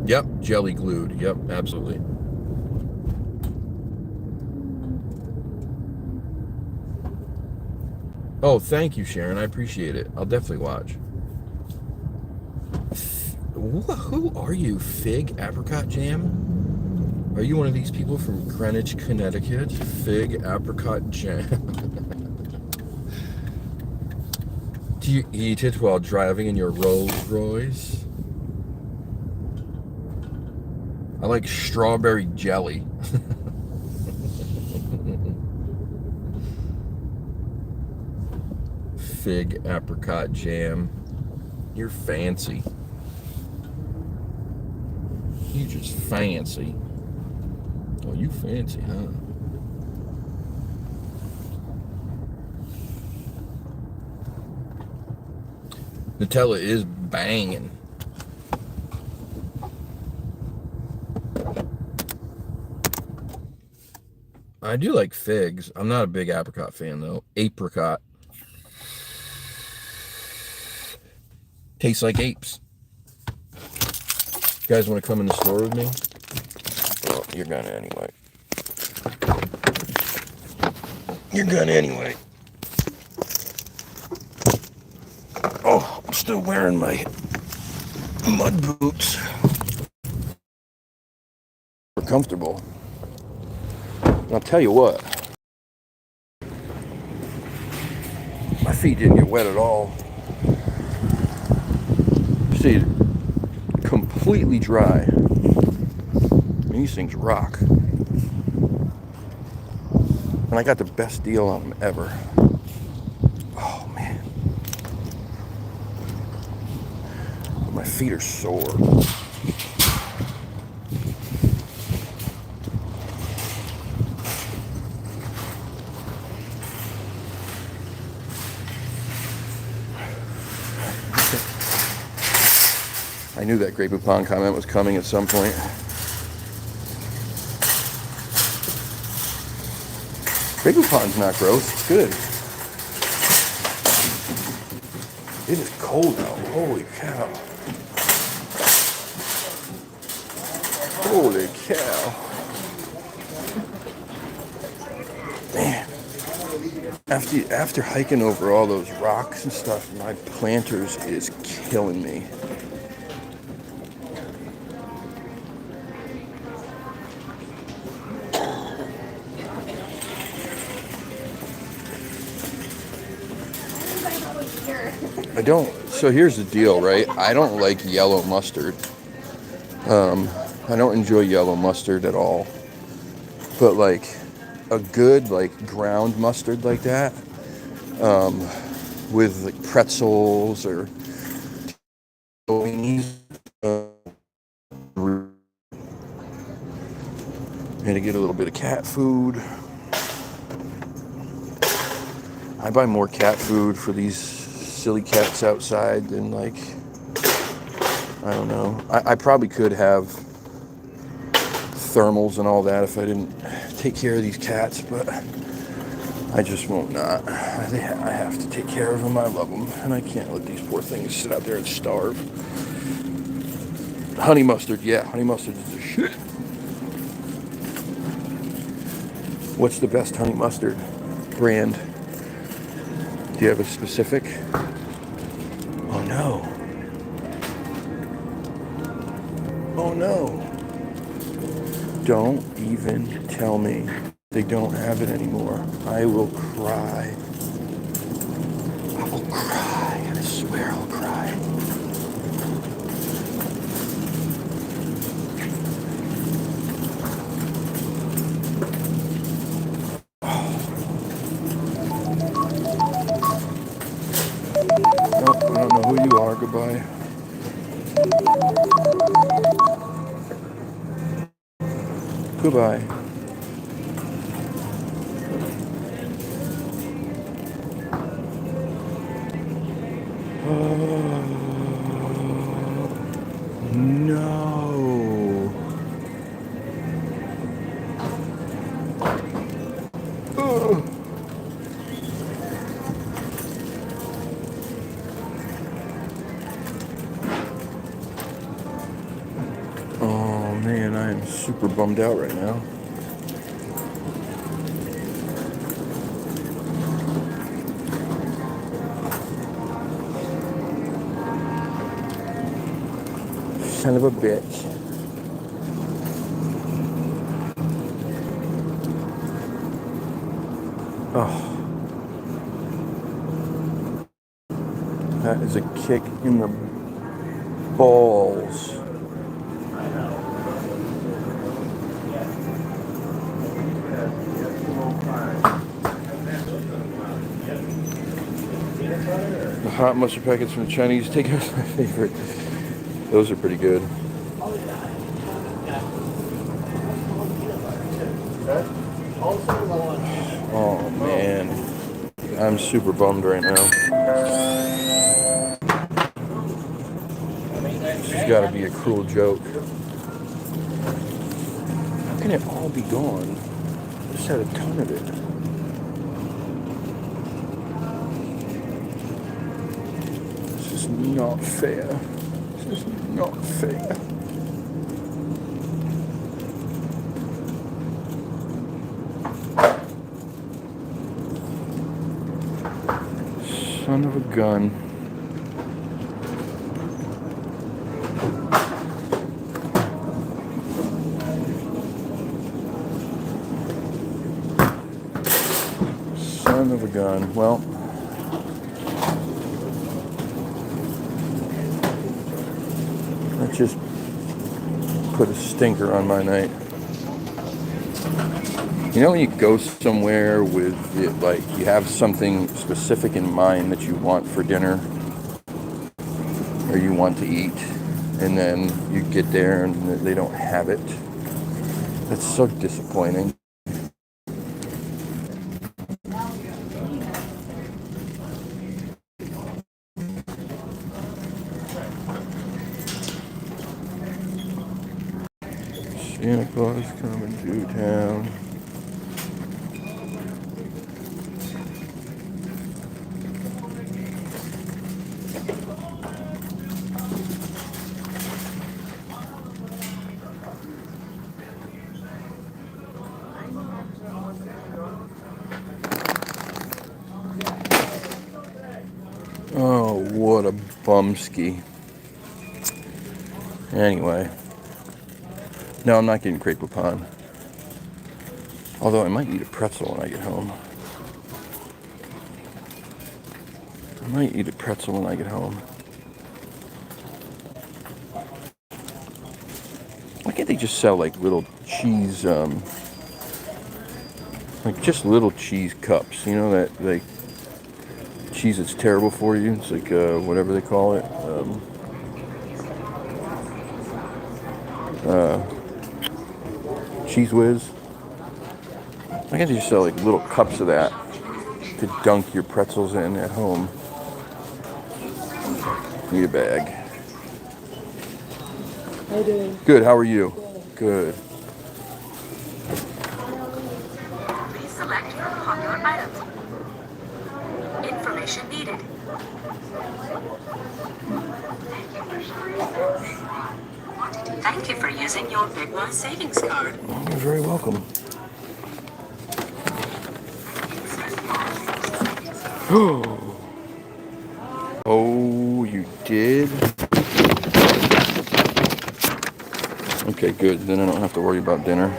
Yep, jelly glued. Yep, absolutely. Oh, thank you, Sharon. I appreciate it. I'll definitely watch. Who are you, Fig Apricot Jam? Are you one of these people from Greenwich, Connecticut? Fig Apricot Jam. Do you eat it while driving in your Rolls Royce? I like strawberry jelly. Fig Apricot Jam. You're fancy. You just fancy. Oh, you fancy, huh? Nutella is banging. I do like figs. I'm not a big apricot fan, though. Apricot. Tastes like apes. You guys want to come in the store with me? Well, you're gonna anyway. You're gonna anyway. Oh, I'm still wearing my mud boots. We're comfortable. I'll tell you what. My feet didn't get wet at all. See, completely dry. I mean, these things rock. And I got the best deal on them ever. Oh man. My feet are sore. I knew that Grey Poupon comment was coming at some point. Baby pond's not gross. It's good. It is cold out. Holy cow. Holy cow. Man. After hiking over all those rocks and stuff, my planters is killing me. So here's the deal, right? I don't like yellow mustard. I don't enjoy yellow mustard at all. But like a good like ground mustard like that, with like pretzels or and to get a little bit of cat food. I buy more cat food for these silly cats outside than like, I don't know. I probably could have thermals and all that if I didn't take care of these cats, but I just won't not. I have to take care of them. I love them, and I can't let these poor things sit out there and starve. Honey mustard, yeah, honey mustard is the shit. What's the best honey mustard brand? Do you have a specific? Oh no. Oh no. Don't even tell me they don't have it anymore. I will cry. I will cry. I swear I'll cry. Nope, I don't know who you are. Goodbye. Goodbye. No. Oh man, I am super bummed out right now. Son of a bitch. Oh. That is a kick in the balls. The hot mustard packets from the Chinese takeout's my favorite. Those are pretty good. Oh man, I'm super bummed right now. This has got to be a cruel joke. How can it all be gone? I just had a ton of it. This is not fair. This is not fair. Son of a gun. Son of a gun. Well, that just put a stinker on my night. You know when you go somewhere with it, like you have something specific in mind that you want for dinner or you want to eat, and then you get there and they don't have it. That's so disappointing. Santa Claus coming to town. What a bumski. Anyway. No, I'm not getting crepe au pain. Although I might eat a pretzel when I get home. Why can't they just sell like little cheese, like just little cheese cups? You know that like cheese that's terrible for you. It's like whatever they call it. Cheese whiz. Why can't they just sell like little cups of that to dunk your pretzels in at home? Need a bag. How you doing? Good. How are you? Good. Please select from popular items. Information needed. Thank you for using your Big Y savings card. You're very welcome. Oh, you did? Okay, good. Then I don't have to worry about dinner.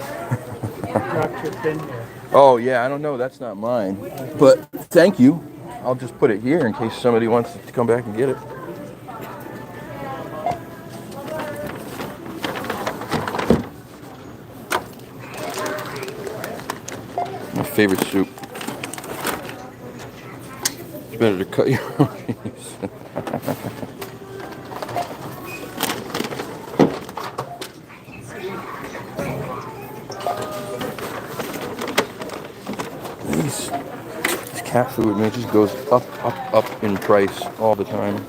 Oh, yeah, I don't know. That's not mine. But thank you. I'll just put it here in case somebody wants to come back and get it. My favorite soup. It's better to cut your own piece. This cat food, man, it just goes up, up, up in price all the time.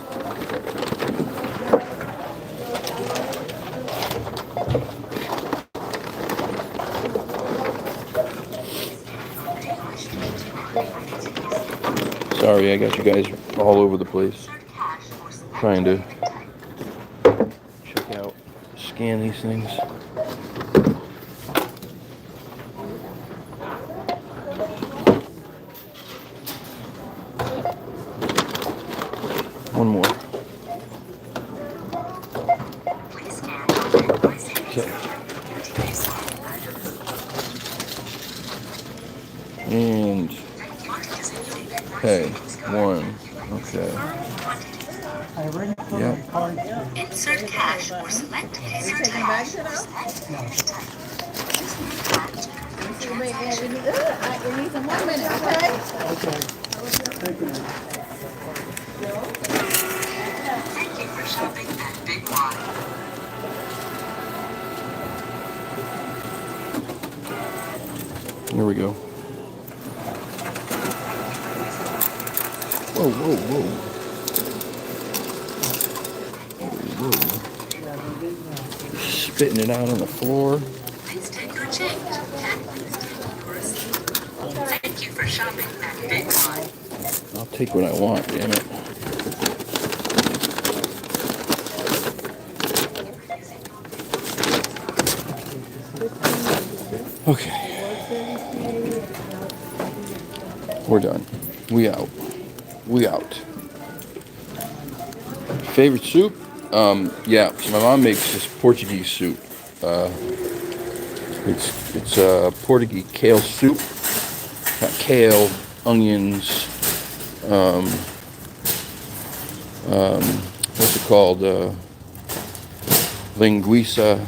Sorry, I got you guys all over the place trying to check out, scan these things. One more. Okay. And okay, one. Okay. Yeah. Insert cash or select insert cash. It needs some more minutes, okay? Thank you for shopping at Big Y. Here we go. Whoa, whoa, whoa. Whoa, whoa. Spitting it out on the floor. Please take your change and please take your receipt. Thank you for shopping at Big Y. I'll take what I want, damn it. Okay. We're done. We out. We out. Favorite soup? Yeah, so my mom makes this Portuguese soup. It's Portuguese kale soup. Got kale, onions, what's it called? Linguiça,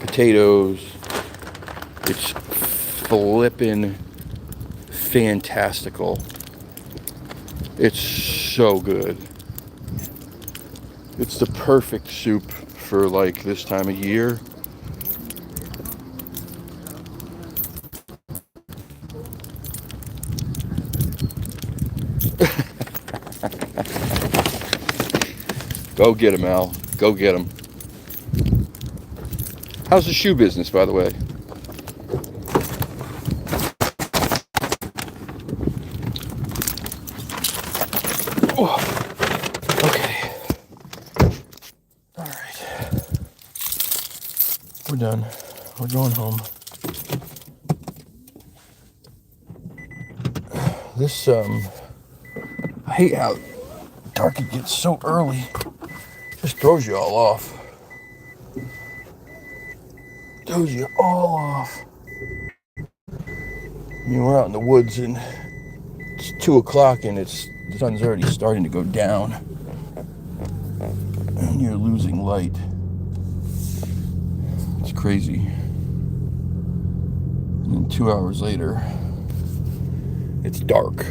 potatoes. It's flippin' fantastical. It's so good. It's the perfect soup for like this time of year. Go get him, Al. Go get him. How's the shoe business, by the way? Oh, okay. All right. We're done. We're going home. This, I hate how dark it gets so early. Just throws you all off. Throws you all off. We're out in the woods and it's 2 o'clock and the sun's already starting to go down. And you're losing light. It's crazy. And then 2 hours later, it's dark.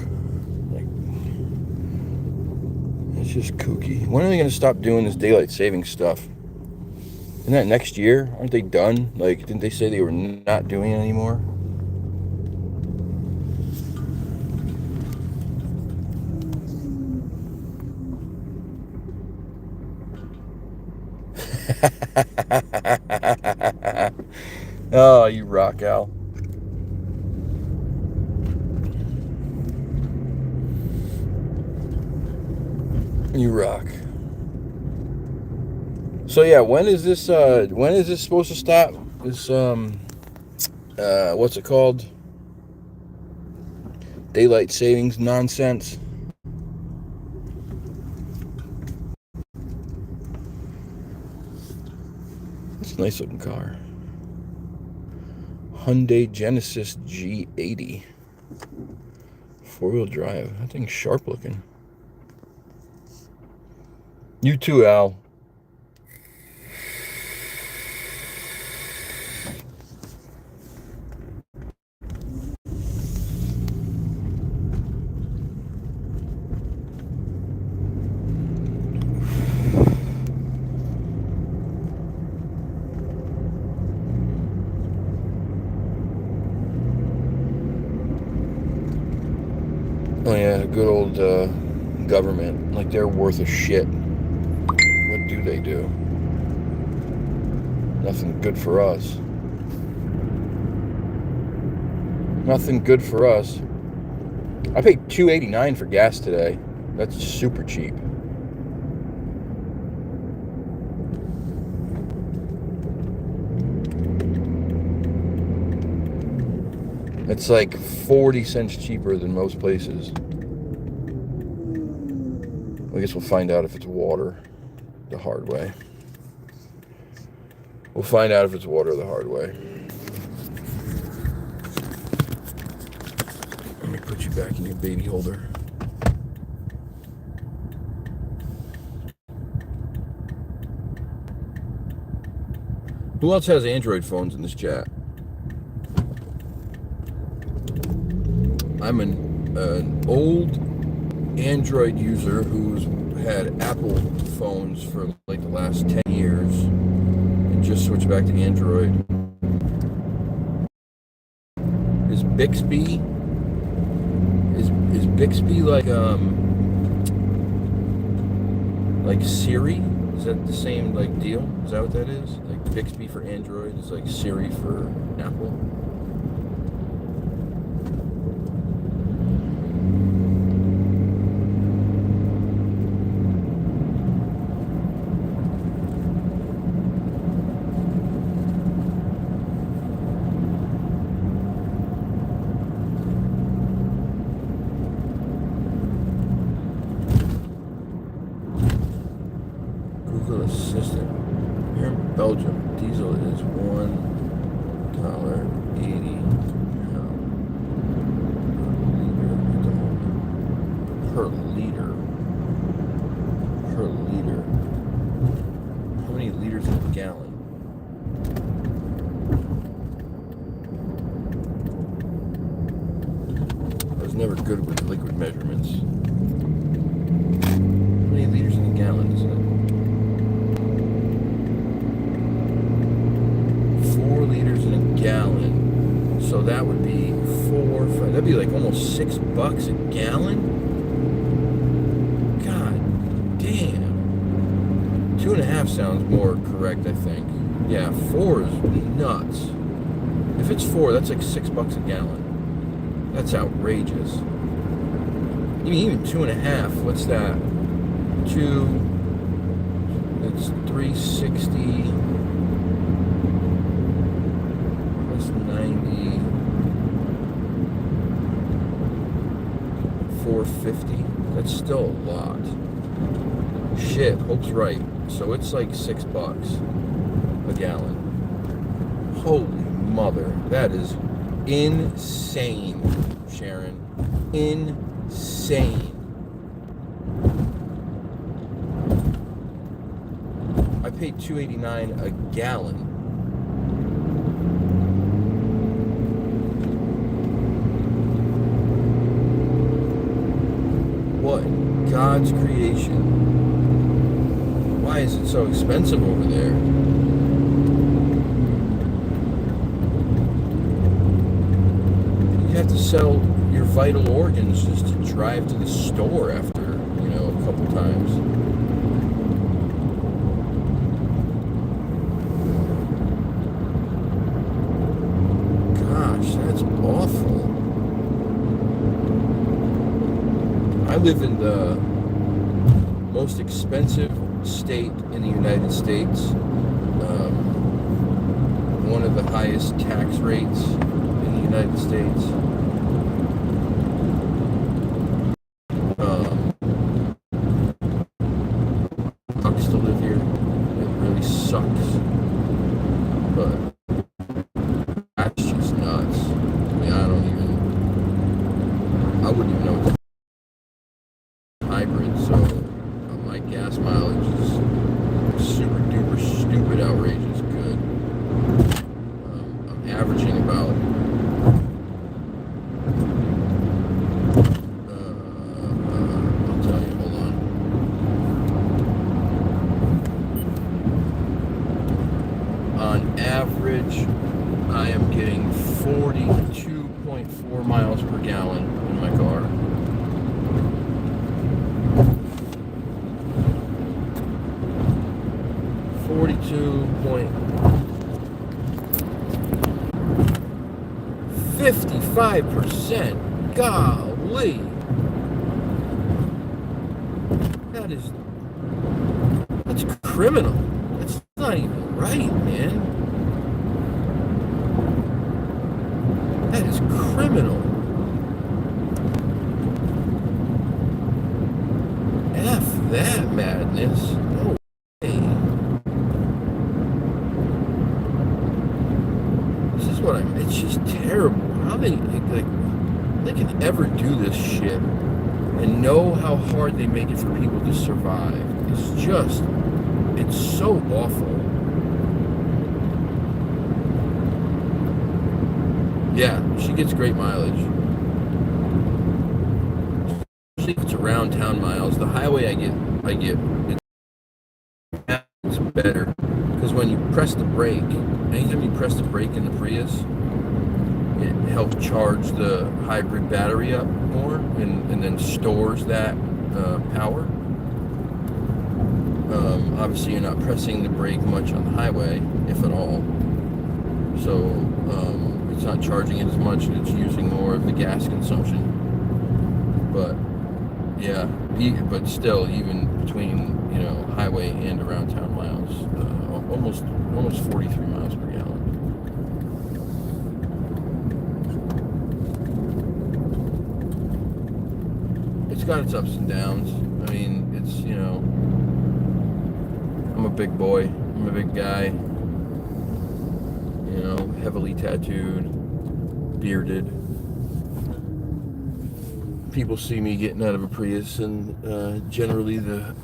It's just kooky. When are they going to stop doing this daylight saving stuff? Isn't that next year? Aren't they done? Like, didn't they say they were not doing it anymore? Oh, you rock, Al. You rock. So yeah, when is this supposed to stop? This what's it called? Daylight savings nonsense. It's a nice looking car. Hyundai Genesis G80. 4-wheel drive. That thing's sharp looking. You too, Al. Oh yeah, good old government. Like they're worth a shit. What do they do? Nothing good for us. Nothing good for us. I paid $2.89 for gas today. That's super cheap. It's like 40 cents cheaper than most places. I guess we'll find out if it's water the hard way. We'll find out if it's water the hard way. Let me put you back in your baby holder. Who else has Android phones in this chat? I'm an old Android user who's had Apple phones for like the last 10 years and just switched back to Android. Is Bixby like Siri? Is that the same like deal? Is that what that is? Like Bixby for Android is like Siri for Apple? Google Assistant. Here in Belgium, diesel is $1.80 per liter. Per liter. How many liters in a gallon? I was never good with liquid measurements. How many liters in a gallon is it? 4 liters in a gallon. So that would be 4, 5. That'd be like almost $6 a gallon. God damn. 2.5 sounds more correct, I think. Yeah, 4 is nuts. If it's 4, that's like $6 a gallon. That's outrageous. Even 2.5. What's that? 2. It's 360. 90, 450. That's still a lot. Shit, Hope's right. So it's like $6 a gallon. Holy mother, that is insane, Sharon. Insane. I paid $2.89 a gallon. What in God's creation? Why is it so expensive over there? You have to sell your vital organs just to drive to the store after, a couple times. Gosh, that's awful. I live in the most expensive state in the United States. One of the highest tax rates in the United States. Sucks to live here. It really sucks. But that's just nuts. I mean, I wouldn't even know what to hybrid, so my gas mileage is super duper stupid outrageous good. I'm averaging about I'll tell you, hold on. On average, I am getting 42.4 miles per gallon in my car. 42.55%. Golly. That's criminal. That's not even right, man. That is criminal. F that madness. No way. It's just terrible. How they can ever do this shit and know how hard they make it for people to survive. It's so awful. Yeah, she gets great mileage. Especially if it's around town miles. The highway it's better. Because when you press the brake, anytime you press the brake in the Prius, it helps charge the hybrid battery up more and then stores that power. Obviously, you're not pressing the brake much on the highway, if at all. So it's not charging it as much, and it's using more of the gas consumption. But yeah, but still, even between highway and around town miles, almost 43 miles per gallon. It's got its ups and downs. I mean, it's I'm a big boy. I'm a big guy. Heavily tattooed, bearded. People see me getting out of a Prius, and generally the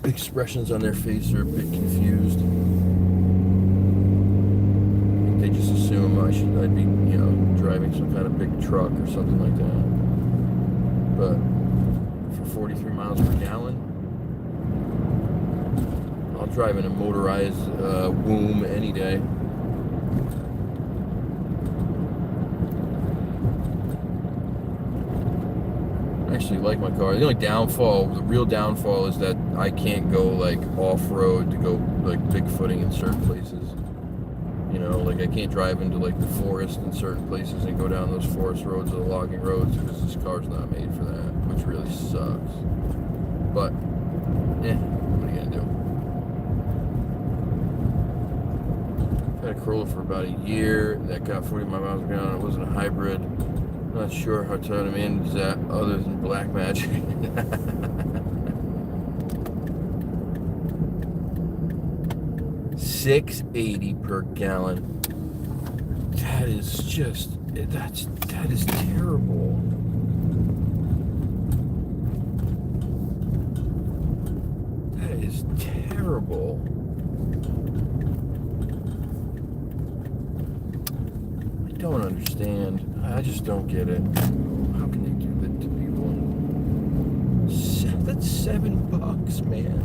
expressions on their face are a bit confused. They just assume I'd be, driving some kind of big truck or something like that. But for 43 miles per gallon, I'll drive in a motorized womb any day. I actually like my car. The real downfall is that I can't go like off-road to go like bigfooting in certain places. Like I can't drive into like the forest in certain places and go down those forest roads or the logging roads because this car's not made for that, which really sucks. But, what are you gonna do? I've had a Corolla for about a year. That got 40 miles per gallon. It wasn't a hybrid. Not sure how to manage that other than black magic. $6.80 per gallon. That is just that is terrible. That is terrible. I don't understand. I just don't get it. How can they do that to people? That's $7, man.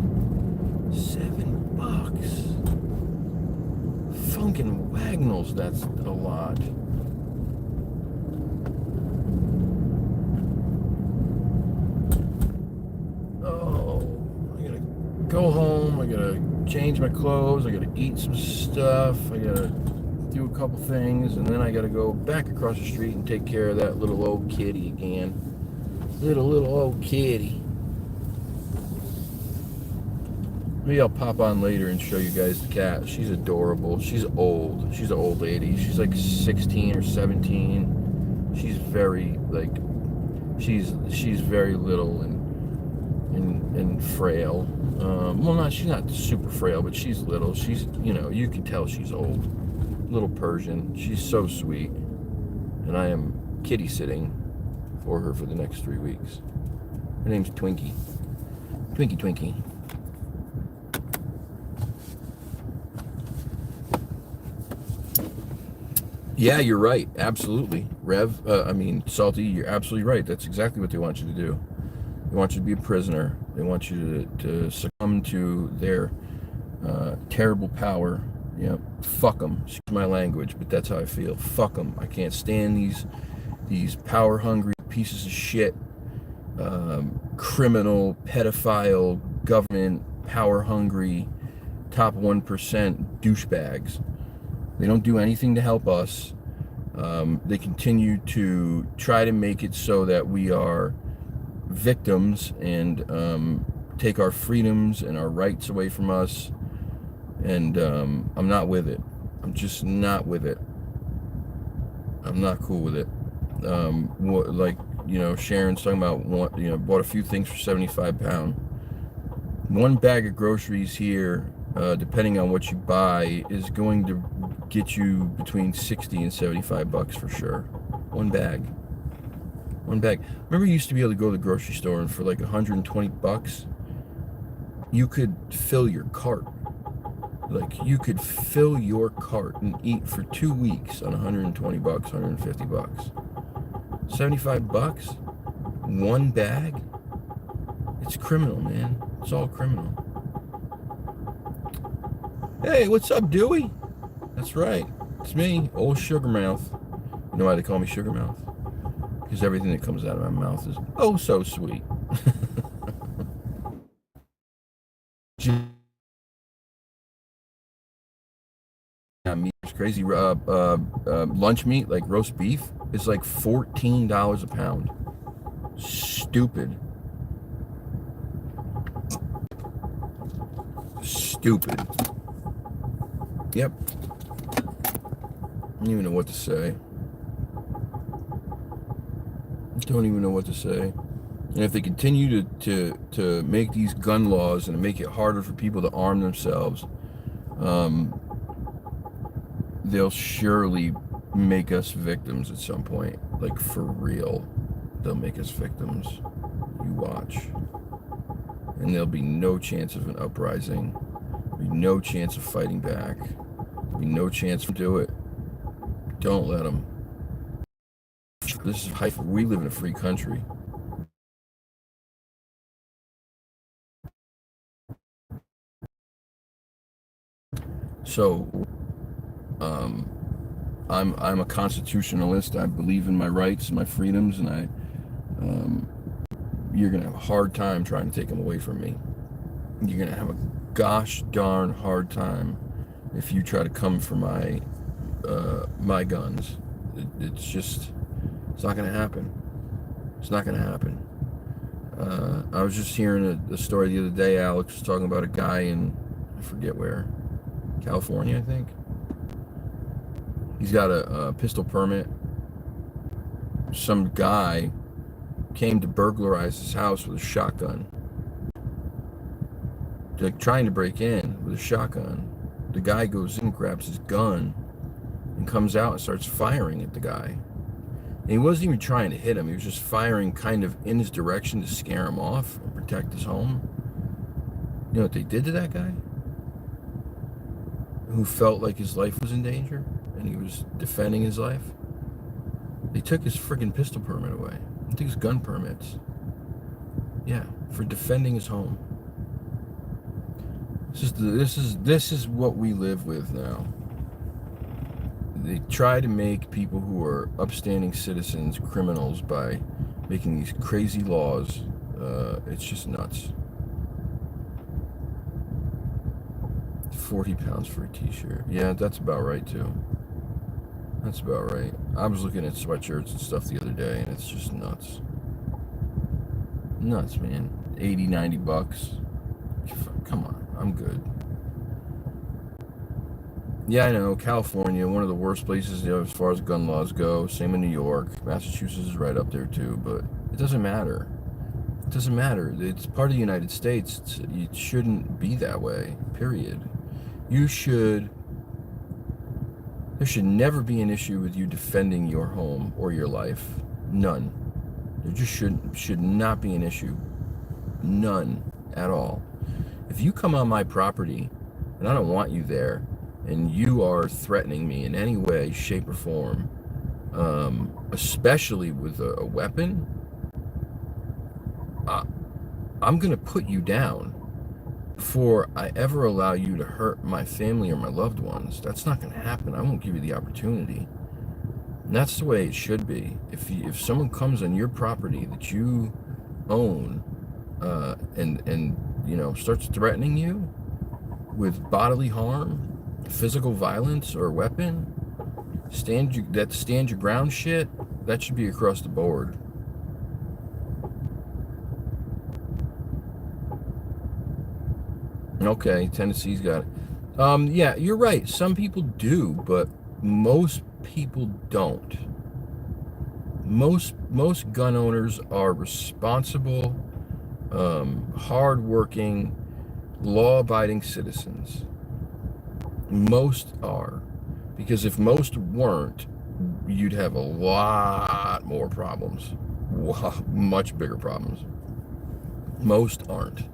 $7. Funkin' Wagnalls, that's a lot. Oh, I gotta go home. I gotta change my clothes. I gotta eat some stuff. I gotta do a couple things, and then I gotta go back across the street and take care of that little old kitty again. Little old kitty. Maybe I'll pop on later and show you guys the cat. She's adorable. She's old. She's an old lady. She's like 16 or 17. She's very she's very little and frail. Well, she's not super frail, but she's little. She's, you can tell she's old. Little Persian. She's so sweet. And I am kitty sitting for her for the next 3 weeks. Her name's Twinkie. Twinkie. Yeah, you're right. Absolutely. Salty, you're absolutely right. That's exactly what they want you to do. They want you to be a prisoner. They want you to succumb to their terrible power. Fuck them. Excuse my language, but that's how I feel. Fuck them. I can't stand these power-hungry pieces of shit, criminal, pedophile, government, power-hungry, top 1% douchebags. They don't do anything to help us. They continue to try to make it so that we are victims and take our freedoms and our rights away from us. And I'm not with it. I'm just not with it. I'm not cool with it. Sharon's talking about, bought a few things for £75. One bag of groceries here, depending on what you buy, is going to get you between $60 and $75 for sure. One bag. Remember, you used to be able to go to the grocery store and for like $120, you could fill your cart. You could fill your cart and eat for 2 weeks on $120, $150. $75? One bag? It's criminal, man. It's all criminal. Hey, what's up, Dewey? That's right. It's me, old Sugar Mouth. You know why they call me Sugar Mouth? Because everything that comes out of my mouth is oh so sweet. It's crazy. Lunch meat, like roast beef, is like $14 a pound. Stupid. Yep. I don't even know what to say. And if they continue to make these gun laws and make it harder for people to arm themselves, they'll surely make us victims at some point. Like, for real. They'll make us victims. You watch. And there'll be no chance of an uprising. There'll be no chance of fighting back. There'll be no chance to do it. Don't let them. This is hype. We live in a free country. So, I'm a constitutionalist. I believe in my rights, my freedoms, and you're gonna have a hard time trying to take them away from me. You're gonna have a gosh darn hard time if you try to come for my guns. It's not gonna happen. It's not gonna happen. I was just hearing a story the other day. Alex was talking about a guy in, I forget where, California, I think. He's got a pistol permit, some guy came to burglarize his house with a shotgun. Like trying to break in with a shotgun. The guy goes in, grabs his gun, and comes out and starts firing at the guy. And he wasn't even trying to hit him. He was just firing kind of in his direction to scare him off and protect his home. You know what they did to that guy? Who felt like his life was in danger and he was defending his life? They took his friggin' pistol permit away. They took his gun permits. Yeah, for defending his home. This is what we live with now. They try to make people who are upstanding citizens criminals by making these crazy laws. It's just nuts. 40 pounds for a t-shirt. Yeah, that's about right too. That's about right. I was looking at sweatshirts and stuff the other day and it's just nuts. Nuts, man. 80, 90 bucks. Come on, I'm good. Yeah, I know, California, one of the worst places, as far as gun laws go. Same in New York. Massachusetts is right up there too, but it doesn't matter. It doesn't matter. It's part of the United States. It shouldn't be that way, period. There should never be an issue with you defending your home or your life. None. There just should not be an issue. None at all. If you come on my property and I don't want you there, and you are threatening me in any way, shape, or form, especially with a weapon, I'm going to put you down before I ever allow you to hurt my family or my loved ones. That's not going to happen. I won't give you the opportunity. And that's the way it should be. If someone comes on your property that you own and starts threatening you with bodily harm, physical violence, or weapon, stand your ground shit, that should be across the board. Okay, Tennessee's got it. Yeah, you're right. Some people do, but most people don't. Most gun owners are responsible, hardworking, law-abiding citizens. Most are. Because if most weren't, you'd have a lot more problems. Much bigger problems. Most aren't.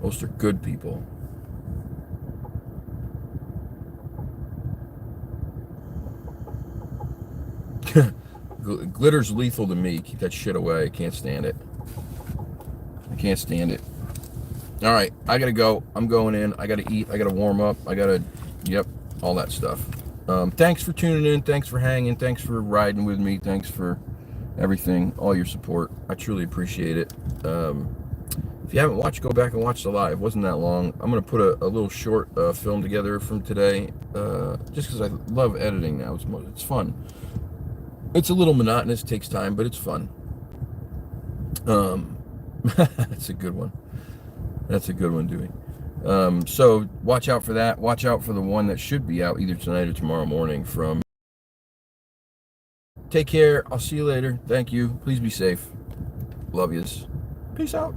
Most are good people. Glitter's lethal to me. Keep that shit away. I can't stand it. I can't stand it. All right, I gotta go. I'm going in. I gotta eat. I gotta warm up. Yep, all that stuff. Thanks for tuning in. Thanks for hanging. Thanks for riding with me. Thanks for everything, all your support. I truly appreciate it. If you haven't watched, go back and watch the live. It wasn't that long. I'm going to put a little short film together from today, just because I love editing now. It's fun. It's a little monotonous, takes time, but it's fun. That's a good one. That's a good one, Dewey. So watch out for that. Watch out for the one that should be out either tonight or tomorrow morning from... Take care. I'll see you later. Thank you. Please be safe. Love yous. Peace out.